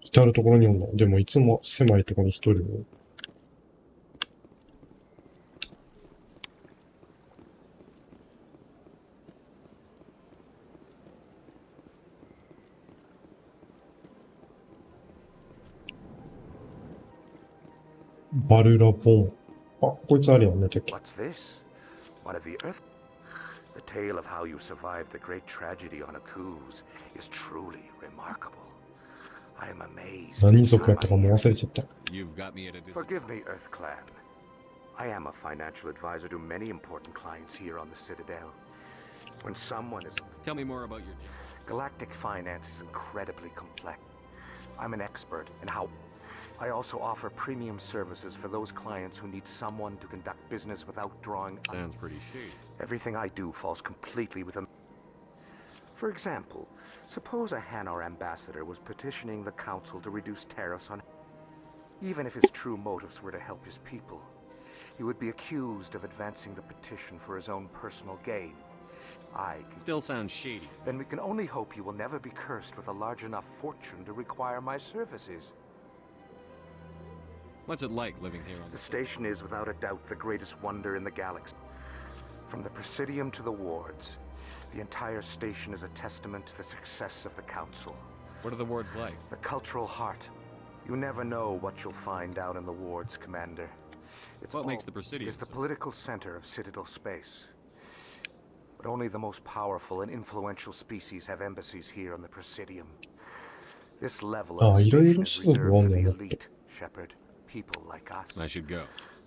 至るところにおんの。でもいつも狭いところに一人の。バルラボン。あ、こいつあれやんね、敵。 What's this? One of the Earth? The tale of how you survived the great tragedy on a cruise is truly remarkable. I am amazed. 何族やったかもう忘れちゃった。 You've got me at a Forgive me, Earth Clan. I am a financial advisor to many important clients here on the Citadel. When someone is... Tell me more about your... Galactic finance is incredibly complex. I'm an expert in how... I also offer premium services for those clients who need someone to conduct business without drawing... Sounds pretty shady. Everything I do falls completely within... For example, suppose a Hanar ambassador was petitioning the council to reduce tariffs on... Even if his true motives were to help his people, he would be accused of advancing the petition for his own personal gain. Still sounds shady. Then we can only hope he will never be cursed with a large enough fortune to require my services. What's it like living here on the station? Is without a doubt the greatest wonder in the galaxy. From the Presidium to the wards, the entire station is a testament to the success of the Council. What are the wards like? The cultural heart. You never know what you'll find out in the wards, Commander. What makes the Presidium? It's the political center of Citadel space. But only the most powerful and influential species have embassies here on the Presidium. This level of station is reserved for the elite, Shepard. People like us. I should go.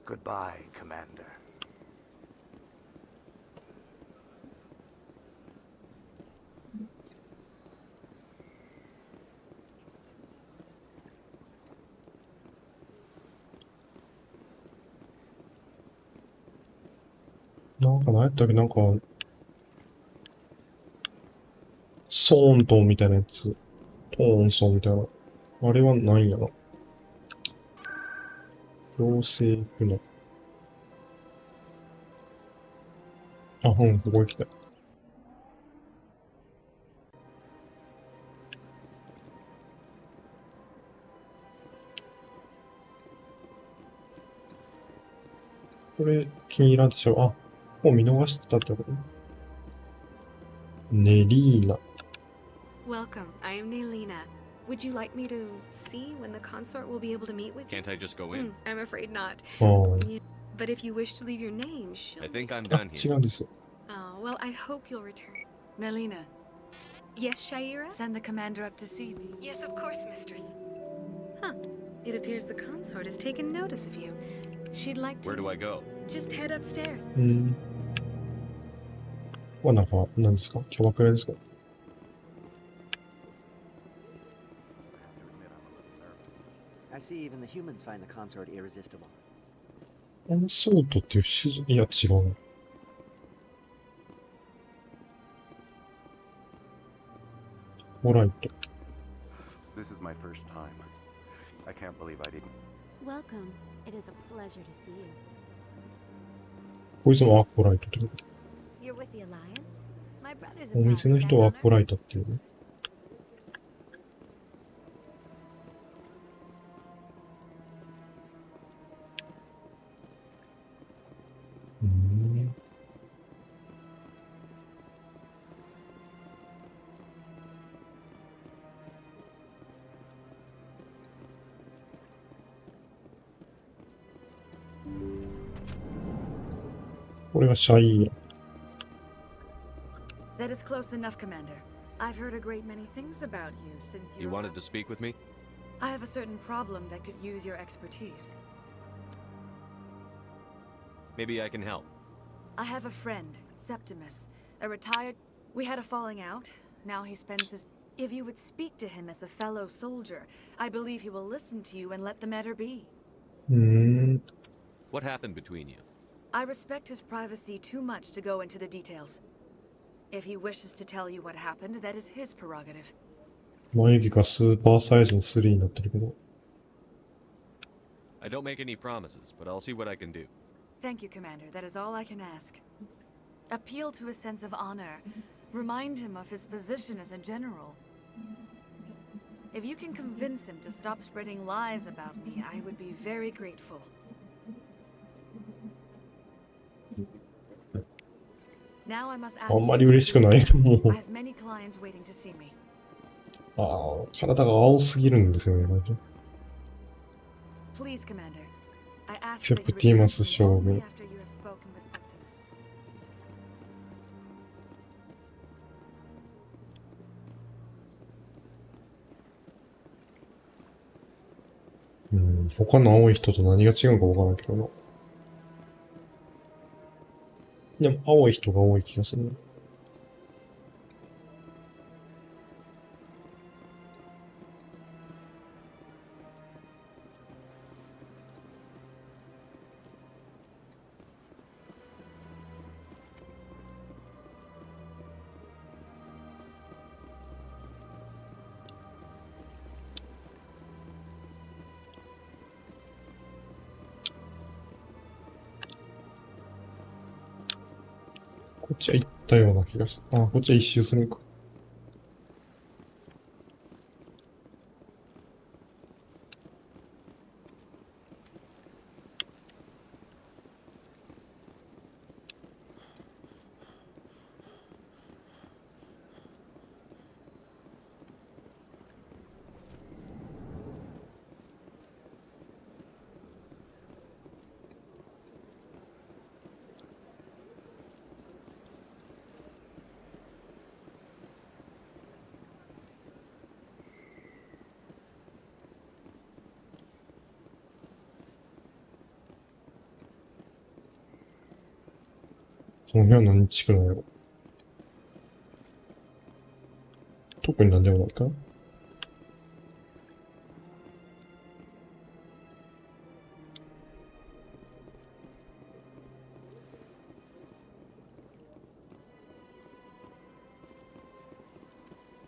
Goodbye, Commander.なんか何やったっけ、なんか、ソーントンみたいなやつ。トーンソンみたいな。あれは何やろ。妖精船。あ、うん、ここ行きたい。これ気に入らんでしょ。あ、もう見逃してたってこと？ネリーナ。Welcome. I am Nelina. Would you like me to see when the consort will be able to meet with you? Can't I just go in? I'm afraid not. Oh. Yeah, but if you wish to leave your name, she'll... I think I'm done here. 違うんです。Oh, well, I hope you'll return. Nelina. Yes, Shaira? Send the commander up to see me. Yes, of course, mistress. Huh. It appears the consort has taken notice of you. She'd like to... Where do I go? Just head upstairs. はなんか、何ですか？キャバクラですか？ I see even the humans find the consort irresistible. コンソートっていういや、違うな。ホライト。This is my first time. I can't believe I didn't. Welcome. It is a pleasure to see you. こいつもアッコライトってこと？ You're with the Alliance? My brother's お店の人はアッコライトっていうね。これがシャイヤ。 That is close enough, Commander. I've heard a great many things about you since you... You wanted to speak with me? I have a certain problem that could use your expertise. Maybe I can help. I have a friend, Septimus, a retired... We had a falling out. Now he spends his... If you would speak to him as a fellow soldier, I believe he will listen to you and let the matter be. What happened between you? I respect his privacy too much to go into the details. If he wishes to tell you what happened, that is his prerogative. 眉毛がスーパーサイズの3になってるけど。I don't make any promises, but I'll see what I can do. Thank you, Commander. That is all I can ask. Appeal to his sense of honor. Remind him of his position as a general. If you can convince him to stop spreading lies about me, I would be very grateful. Now I must ask あんまり嬉しくないと思う。 I have many clients waiting to see me. ああ、体が青すぎるんですよね。Please, Commander. I ask セ that プ you ティ return マ to ス me 将 only 軍。 after you have spoken with Septimus. 他の青い人と何が違うのかわからんけどな。でも青い人が多い気がするな。ちは行ったような気がする。あ、こっちは一周するんか。その辺は何地区なんやろ。特になんでもないか。も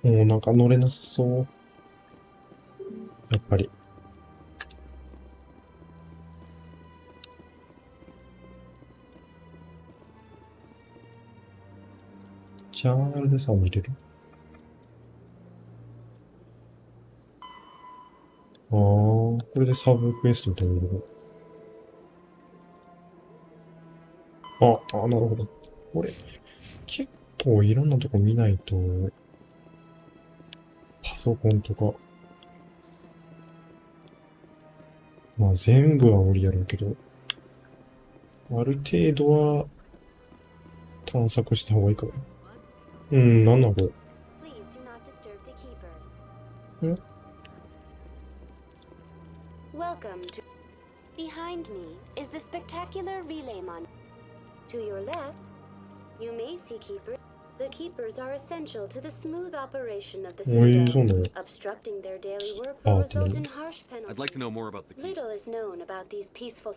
うなんか乗れなさそう。やっぱり。ジャーナルでさ、見れる。ああ、これでサブクエストみたいなの。なるほど。これ、結構いろんなとこ見ないと、パソコンとか、まあ全部は無理やろうけど、ある程度は探索した方がいいかな。なんなんこれ。え Welcome to. Behind me is the spectacular relay monument. To your left, you may see keepers. The keepers are essential to the smooth operation of the citadel. Obstructing their daily work will result in harsh penalties. I'd like to know more about the Little is known about these peaceful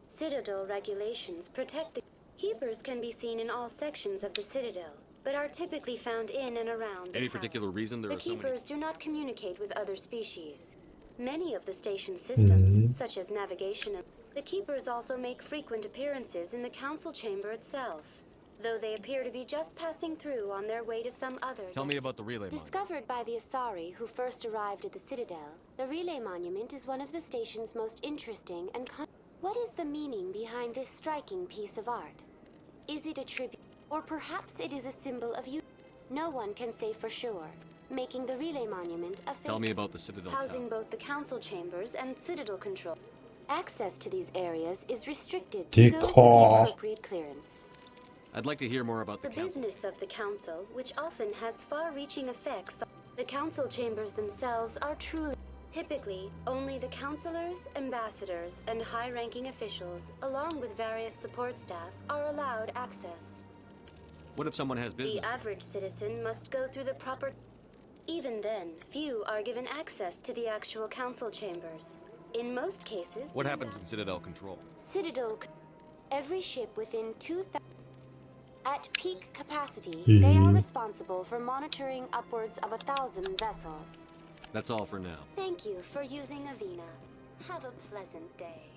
citadel regulations protect the keepers can be seen in all sections of the citadel, but are typically found in and around the Any tower. particular reason there The are so many? keepers do not communicate with other species. Many of the station's systems, such as navigation, the keepers also make frequent appearances in the council chamber itself, though they appear to be just passing through on their way to some other. Tell me about the relay monument. Discovered by the Asari who first arrived at the Citadel, the relay monument is one of the station's most interesting and what is the meaning behind this striking piece of art? Is it a tribute, or perhaps it is a symbol of you? No one can say for sure, making the relay monument a Tell me about the Citadel housing tower. both the council chambers and Citadel control. Access to these areas is restricted to those with the appropriate clearance. I'd like to hear more about the council. Business of the council, which often has far-reaching effects. The council chambers themselves are truly. Typically, only the councilors, ambassadors, and high-ranking officials, along with various support staff, are allowed access. What if someone has business? The average citizen must go through the proper. Even then, few are given access to the actual council chambers. In most cases. What happens in Citadel control? Every ship within 2,000. At peak capacity, they are responsible for monitoring upwards of 1,000 vessels. That's all for now. Thank you for using Avina. Have a pleasant day.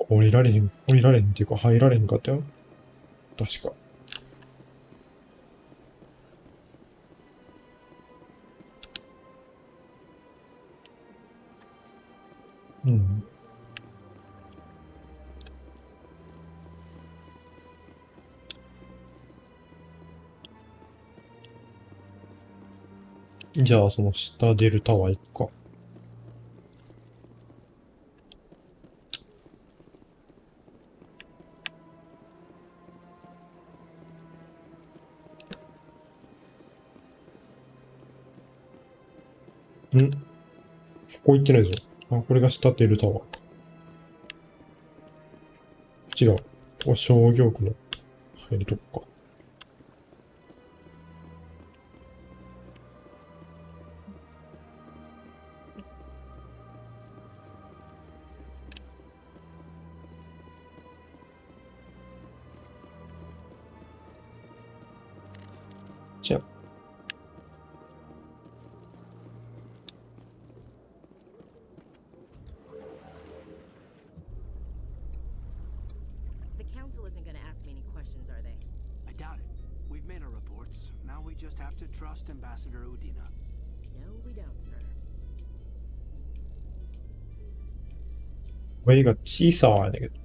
降りられへんっていうか入られへんかったよ。確か。うん。じゃあ、その下出るタワー行くか。ん？ここ行ってないぞ。あ、これが下出るタワーか。違う。ここは商業区の入るとこか。じゃあ。The council isn't going to ask me any questions, are they? I doubt it. We've made our reports. Now we just have to trust Ambassador Udina. No, we don't, sir. 声が小さいんだけど。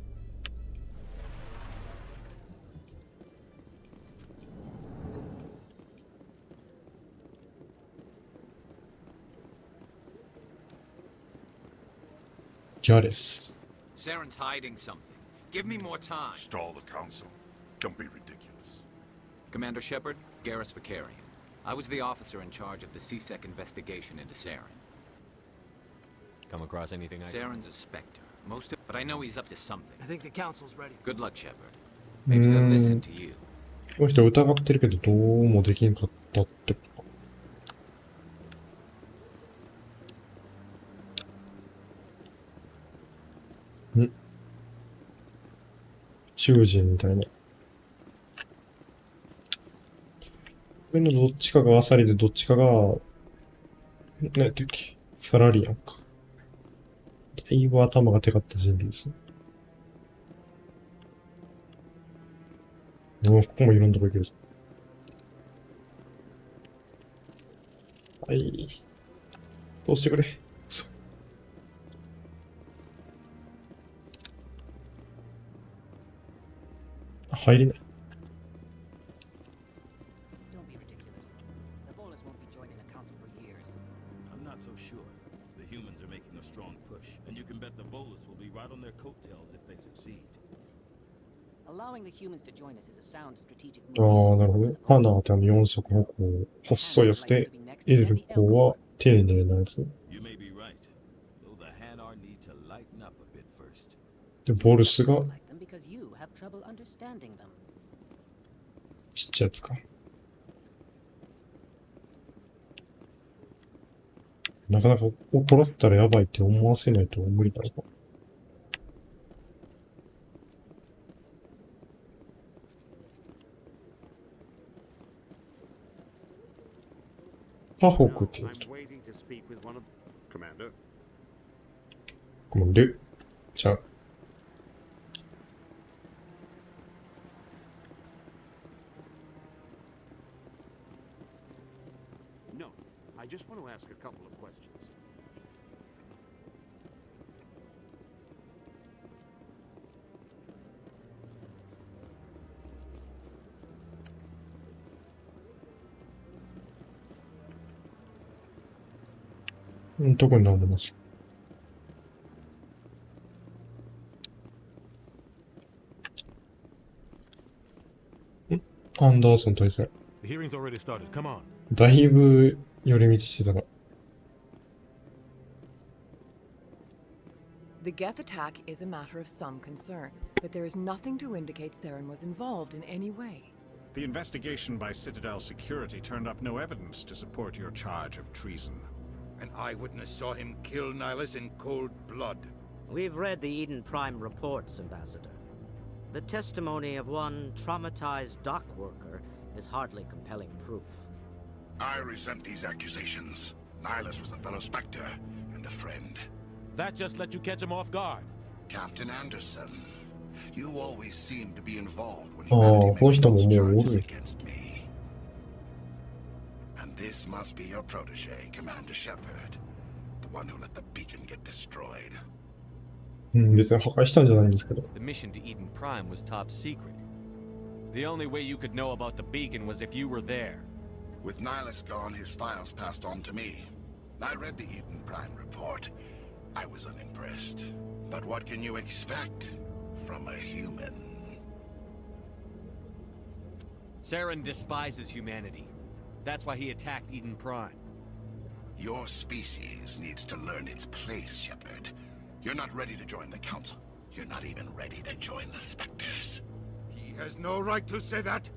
ギャレス。Saren's hiding something. Give me more time. Stall the council. Don't be ridiculous. Commander Shepard, Garrus Vakarian. I was the officer in charge of the CSEC investigation into Saren. Come across anything I... Saren's a Spectre. But I know he's up to something. I think the council's ready. Good luck, Shepard. Maybe they'll listen to you. この人疑ってるけどどうもできんかったってことか。ん？囚人みたいな。これのどっちかがアサリでどっちかが、何やったっけ？サラリアンか。だいぶ頭がテカった人類ですね。ここもいろんなとこ行けるぞ。はい。どうしてくれ。そう。入れない。Don't be ridiculous. The Volus won't be joining the council for years. I'm not so sure. The humans are making a strong push, and you can bet the Volus will be right on their coattails if they succeed. Allowing the humans to join us is a sound strategic ああ、なるほどね。ハナーって四足歩行、細いやつで、エルルコは丁寧なやつ。You may be right, though the Hanar need to lighten up a bit first. で、ボルスが like them because you have trouble understanding them. ちっちゃいやつか。なかなか怒らせたらやばいって思わせないと無理だろうか。パホクって言う人。このル。ちゃう。No, I just want to ask a couple of questions. Mm, 特になんでもし。アンダーソン大佐。The hearing's already started. Come on. だいぶ寄り道してたな。The Geth attack is a matter of some concern, but there is nothing to indicate Saren was involved in any way. The investigation by Citadel Security turned up no evidence to support your charge of treason. An eyewitness saw him kill Nihilus in cold blood. We've read the Eden Prime reports, Ambassador. The testimony of one traumatized dock worker is hardly compelling proof. I resent these accusations. Nihilus was a fellow Spectre and a friend. That just let you catch him off guard. Captain Anderson, you always seem to be involved when ああ、この人ももうおる。 against me. And this must be your protege, Commander Shepard. The one who let the beacon get destroyed. うん、別に破壊したんじゃないんですけど。 The mission to Eden Prime was top secret. The only way you could know about the beacon was if you were there. With Nihilus gone, his files passed on to me. I read the Eden Prime report. I was unimpressed. But what can you expect from a human? Saren despises humanity. That's why he attacked Eden Prime. Your species needs to learn its place, Shepard. You're not ready to join the Council. You're not even ready to join the Spectres. He has no right to say that.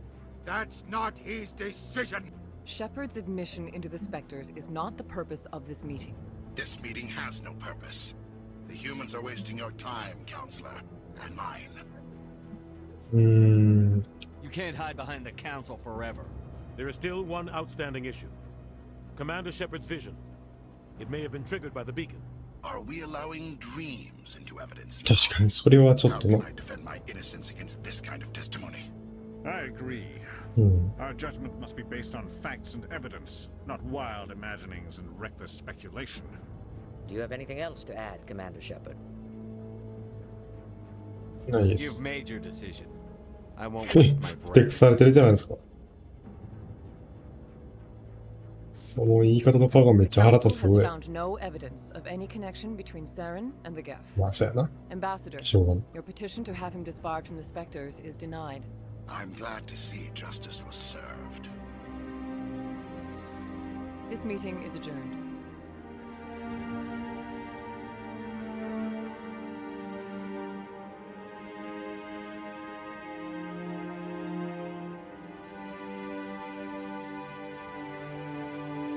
That's not his decision. Shepard's admission into the Spectres is not the purpose of this meeting. This meeting has no purpose. The humans are wasting your time, Counselor, and mine. You can't hide behind the Council forever. There is still one outstanding issue. Commander Shepard's vision. It may have been triggered by the beacon. Are we allowing dreams into evidence? 確かにそれはちょっと How な can I defend my innocence against this kind of testimony? I agree. Hmm. Our judgment must be based on facts and evidence, not wild imaginings and reckless speculation. Do you have anything else to add, Commander Shepard? ないです You've made your decision. I won't waste my ふて breath. くされてるじゃないですか。その言い方とかがめっちゃ腹 Council 立つす has ごい。 found no evidence of any connection between Saren and the Geth. まあそうやな。 Ambassador, しょうがない。 your petition to have him disbarred from the Spectres is denied. I'm glad to see justice was served. This meeting is adjourned.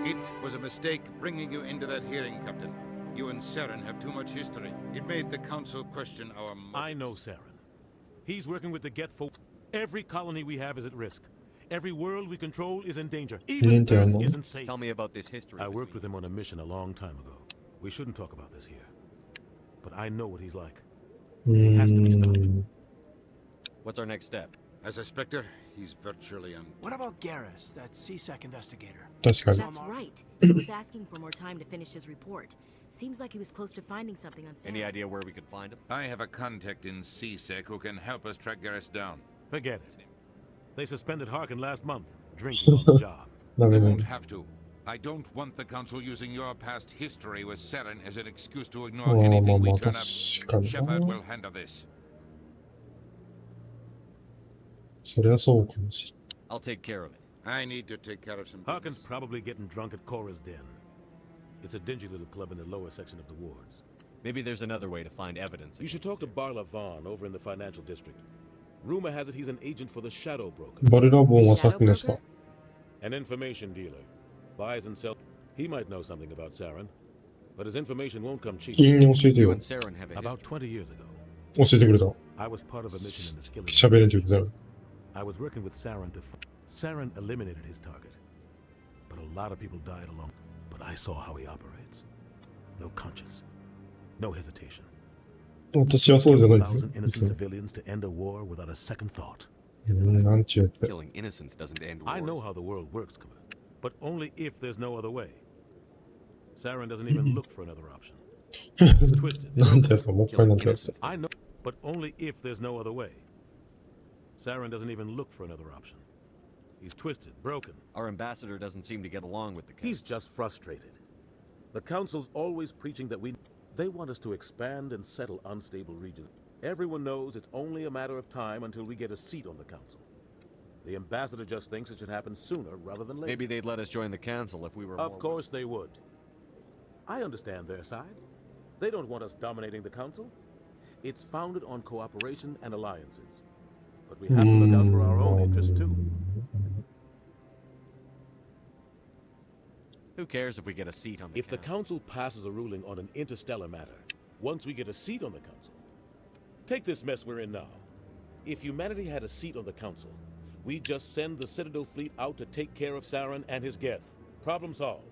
It was a mistake bringing you into that hearing, Captain. You and Saren have too much history. It made the Council question our motives. I know Saren. He's working with the Geth for... Every colony we have is at risk. Every world we control is in danger. Even Earth isn't safe. Tell me about this history. I worked with him on a mission a long time ago. We shouldn't talk about this here. But I know what he's like. He has to be stopped. What's our next step? As a Spectre, he's virtually un... What about Garrus, that CSEC investigator? 確かに。 That's right. He was asking for more time to finish his report. Seems like he was close to finding something on Saren. Any idea where we could find him? I have a contact in CSEC who can help us track Garrus down. Forget it. They suspended Harkin last month. Drinking on the job. You won't have to. I don't want the Council using your past history with Saren as an excuse to ignore anything we turn up. Shepard will handle this. そりゃそうかもし I'll take care of it. I need to take care of some Harkin's business. probably getting drunk at Cora's Den. It's a dingy little club in the lower section of the wards. Maybe there's another way to find evidence. You should talk to Barla Vaughn over in the financial district. Rumor has it he's an agent for the Shadow Broker. バルラボンはさっきですか An information dealer. Buys and sells. He might know something about Saren, but his information won't come cheap. いいに教えて You よ and Saren have a About history. 20 years ago, 教えてくれた I was part of a mission in the Skillet. 喋れんって言ってたよ I was working with Saren to... Saren eliminated his target. But a lot of people died along. But I saw how he operates. No conscience. No hesitation. 私はそうじゃないです 1,000 innocent civilians to end a war without a second thought. なんちゅうやって Killing innocents doesn't end I wars. know how the world works, Commander. But only if there's no other way. Saren doesn't even look for another option. He's twisted. なんてやつもう一回なんてやつ I know, but only if there's no other way. Saren doesn't even look for another option. He's twisted, broken. Our ambassador doesn't seem to get along with the council. He's just frustrated. The Council's always preaching that they want us to expand and settle unstable regions. Everyone knows it's only a matter of time until we get a seat on the Council. The ambassador just thinks it should happen sooner rather than later. Maybe they'd let us join the council if we were Of more... course they would. I understand their side. They don't want us dominating the Council. It's founded on cooperation and alliances. But we have to look out for our own interests too. Who cares if we get a seat on the If the Council passes a ruling on an interstellar matter, once we get a seat on the Council, take this mess we're in now. If humanity had a seat on the Council, we'd just send the Citadel fleet out to take care of Saren and his Geth. Problem solved.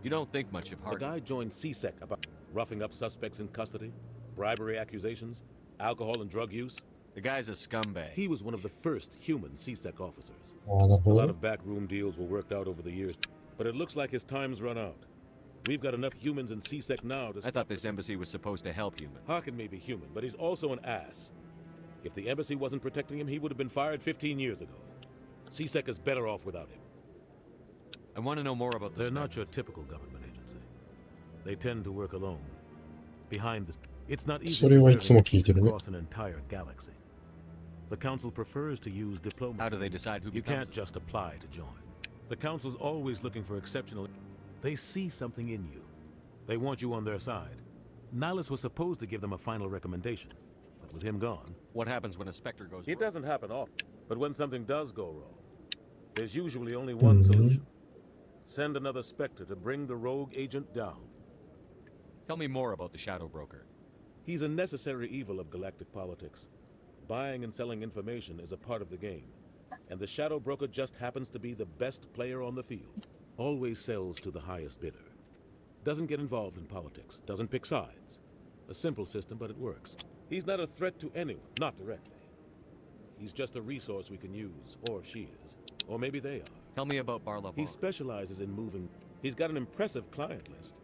You don't think much of The Harkin. guy joined CSEC about roughing up suspects in custody, bribery accusations, alcohol and drug use. The guy's a scumbag. He was one of the first human CSEC officers. ああなる A ほ lot ど of backroom deals were worked out over the years, but it looks like his time's run out. We've got enough humans in CSEC now to I thought this embassy was supposed to help humans. Harkin may be human, but he's also an ass. If the embassy wasn't protecting him, he would have been fired 15 years ago. CSEC is better off without him. I want to know more about the They're not your typical government agency. They tend to work alone. Behind the... It's not easy それはいつも聞いてるね。 across an entire galaxy. The Council prefers to use diplomacy. How do they decide who You becomes can't just apply to join. The Council's always looking for exceptional... They see something in you. They want you on their side. Nihilus was supposed to give them a final recommendation. But with him gone... What happens when a Spectre goes It wrong? doesn't happen often. But when something does go wrong, there's usually only one solution. Send another Spectre to bring the rogue agent down. Tell me more about the Shadow Broker. He's a necessary evil of galactic politics. Buying and selling information is a part of the game. And the Shadow Broker just happens to be the best player on the field. Always sells to the highest bidder. Doesn't get involved in politics. Doesn't pick sides. A simple system, but it works. He's not a threat to anyone, not directly. He's just a resource we can use, or she is. Or maybe they are. Tell me about Barlow. He specializes in moving. He's got an impressive client list.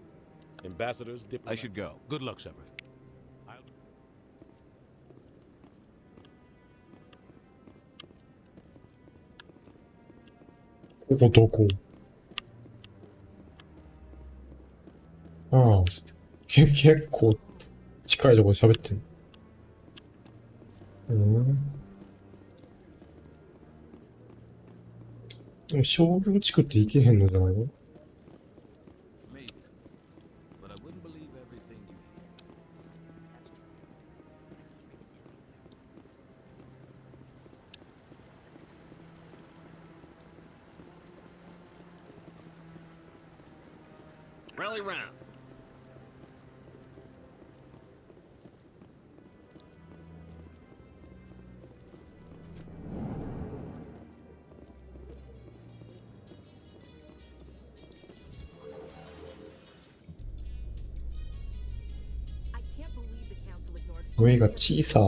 Ambassadors, diplomats. I should go. Good luck, Shepard. ここどこ？ああ、結構近いところで喋ってんの。でも商業地区って行けへんのじゃないの？ But I wouldn't believe everything you hear. Rally round.声が小さ。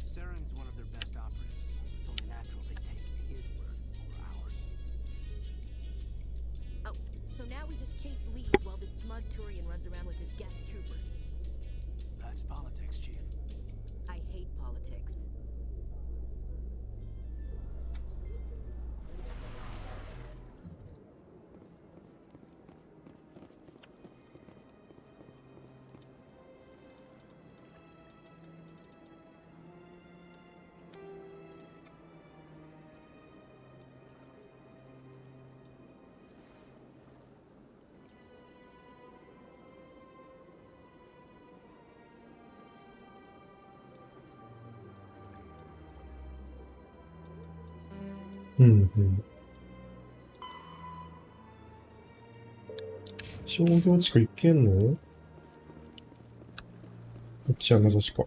Saren's one of their best operatives. It's only natural they take his word over ours. Oh, so now we just chase leads while this smug Turian runs around with his Geth troopers. That's politics, Chief. I hate politics.商業地区行けんの？こっちやな、確か。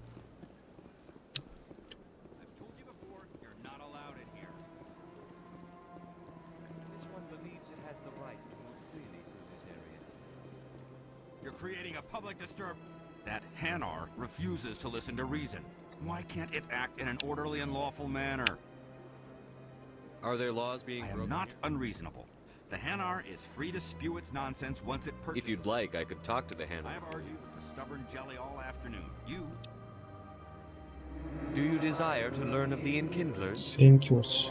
You're creating a public disturb. That Hanar refuses to listen to reason. Why can't it act in an orderly and lawful manner? Are there laws being broken? I am not unreasonable. The Hanar is free to spew its nonsense once it purchases. If you'd like, I could talk to the Hanar. I have argued with the stubborn jelly all afternoon. You. Do you desire to learn of the Enkindlers?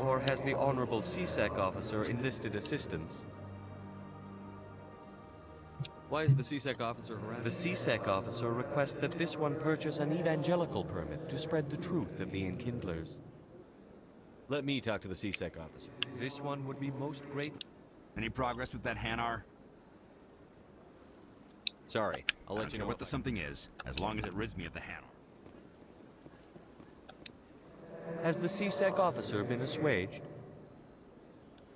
Or has the Honorable CSEC officer enlisted assistance? Why is the CSEC officer harassed? The CSEC officer requests that this one purchase an evangelical permit to spread the truth of the Enkindlers. Let me talk to the CSEC officer. This one would be most grateful. Any progress with that Hanar? Sorry, I'll let you know what the something is, as long as it rids me of the Hanar. Has the CSEC officer been assuaged?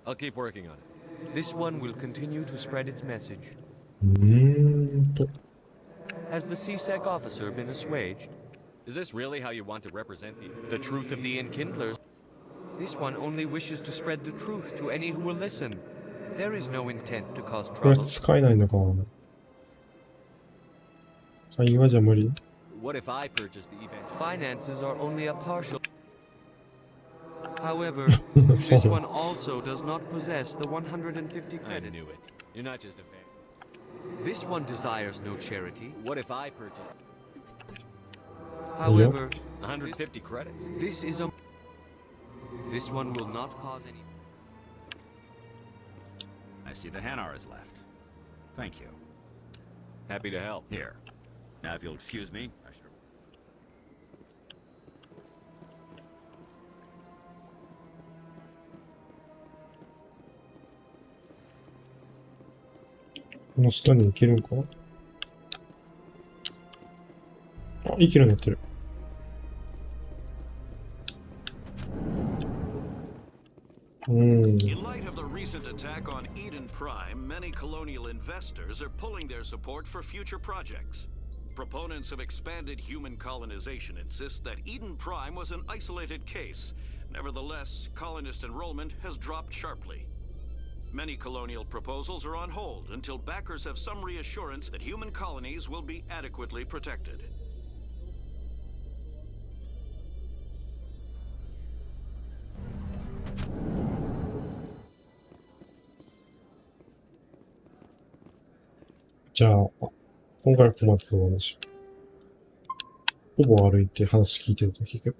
I'll keep working on it. This one will continue to spread its message. Has the CSEC officer been assuaged? Is this really how you want to represent the truth of the Enkindlers? This one only wishes to spread the truth to any who will listen. There is no intent to cause これ trouble. 使えないのか。会話じゃ無理。 What if I purchase the event? Finances are only a partial. However, this one also does not possess the 150 credits. I knew it. You're not just a fan. This one desires no charity. What if I purchase? However, 150 credits. This is a. This one will not cause any. I see the Hanar is left. Thank you. Happy to help. Here. Now, if you'll excuse me, I should... この下に行けるんかな。あ、行けるようになってる。In light of the recent attack on Eden Prime, many colonial investors are pulling their support for future projects. Proponents of expanded human colonization insist that Eden Prime was an isolated case. Nevertheless, colonist enrollment has dropped sharply. Many colonial proposals are on hold until backers have some reassurance that human colonies will be adequately protected. じゃあ、今回は小松を話しよう。ほぼ歩いて話聞いてると聞く。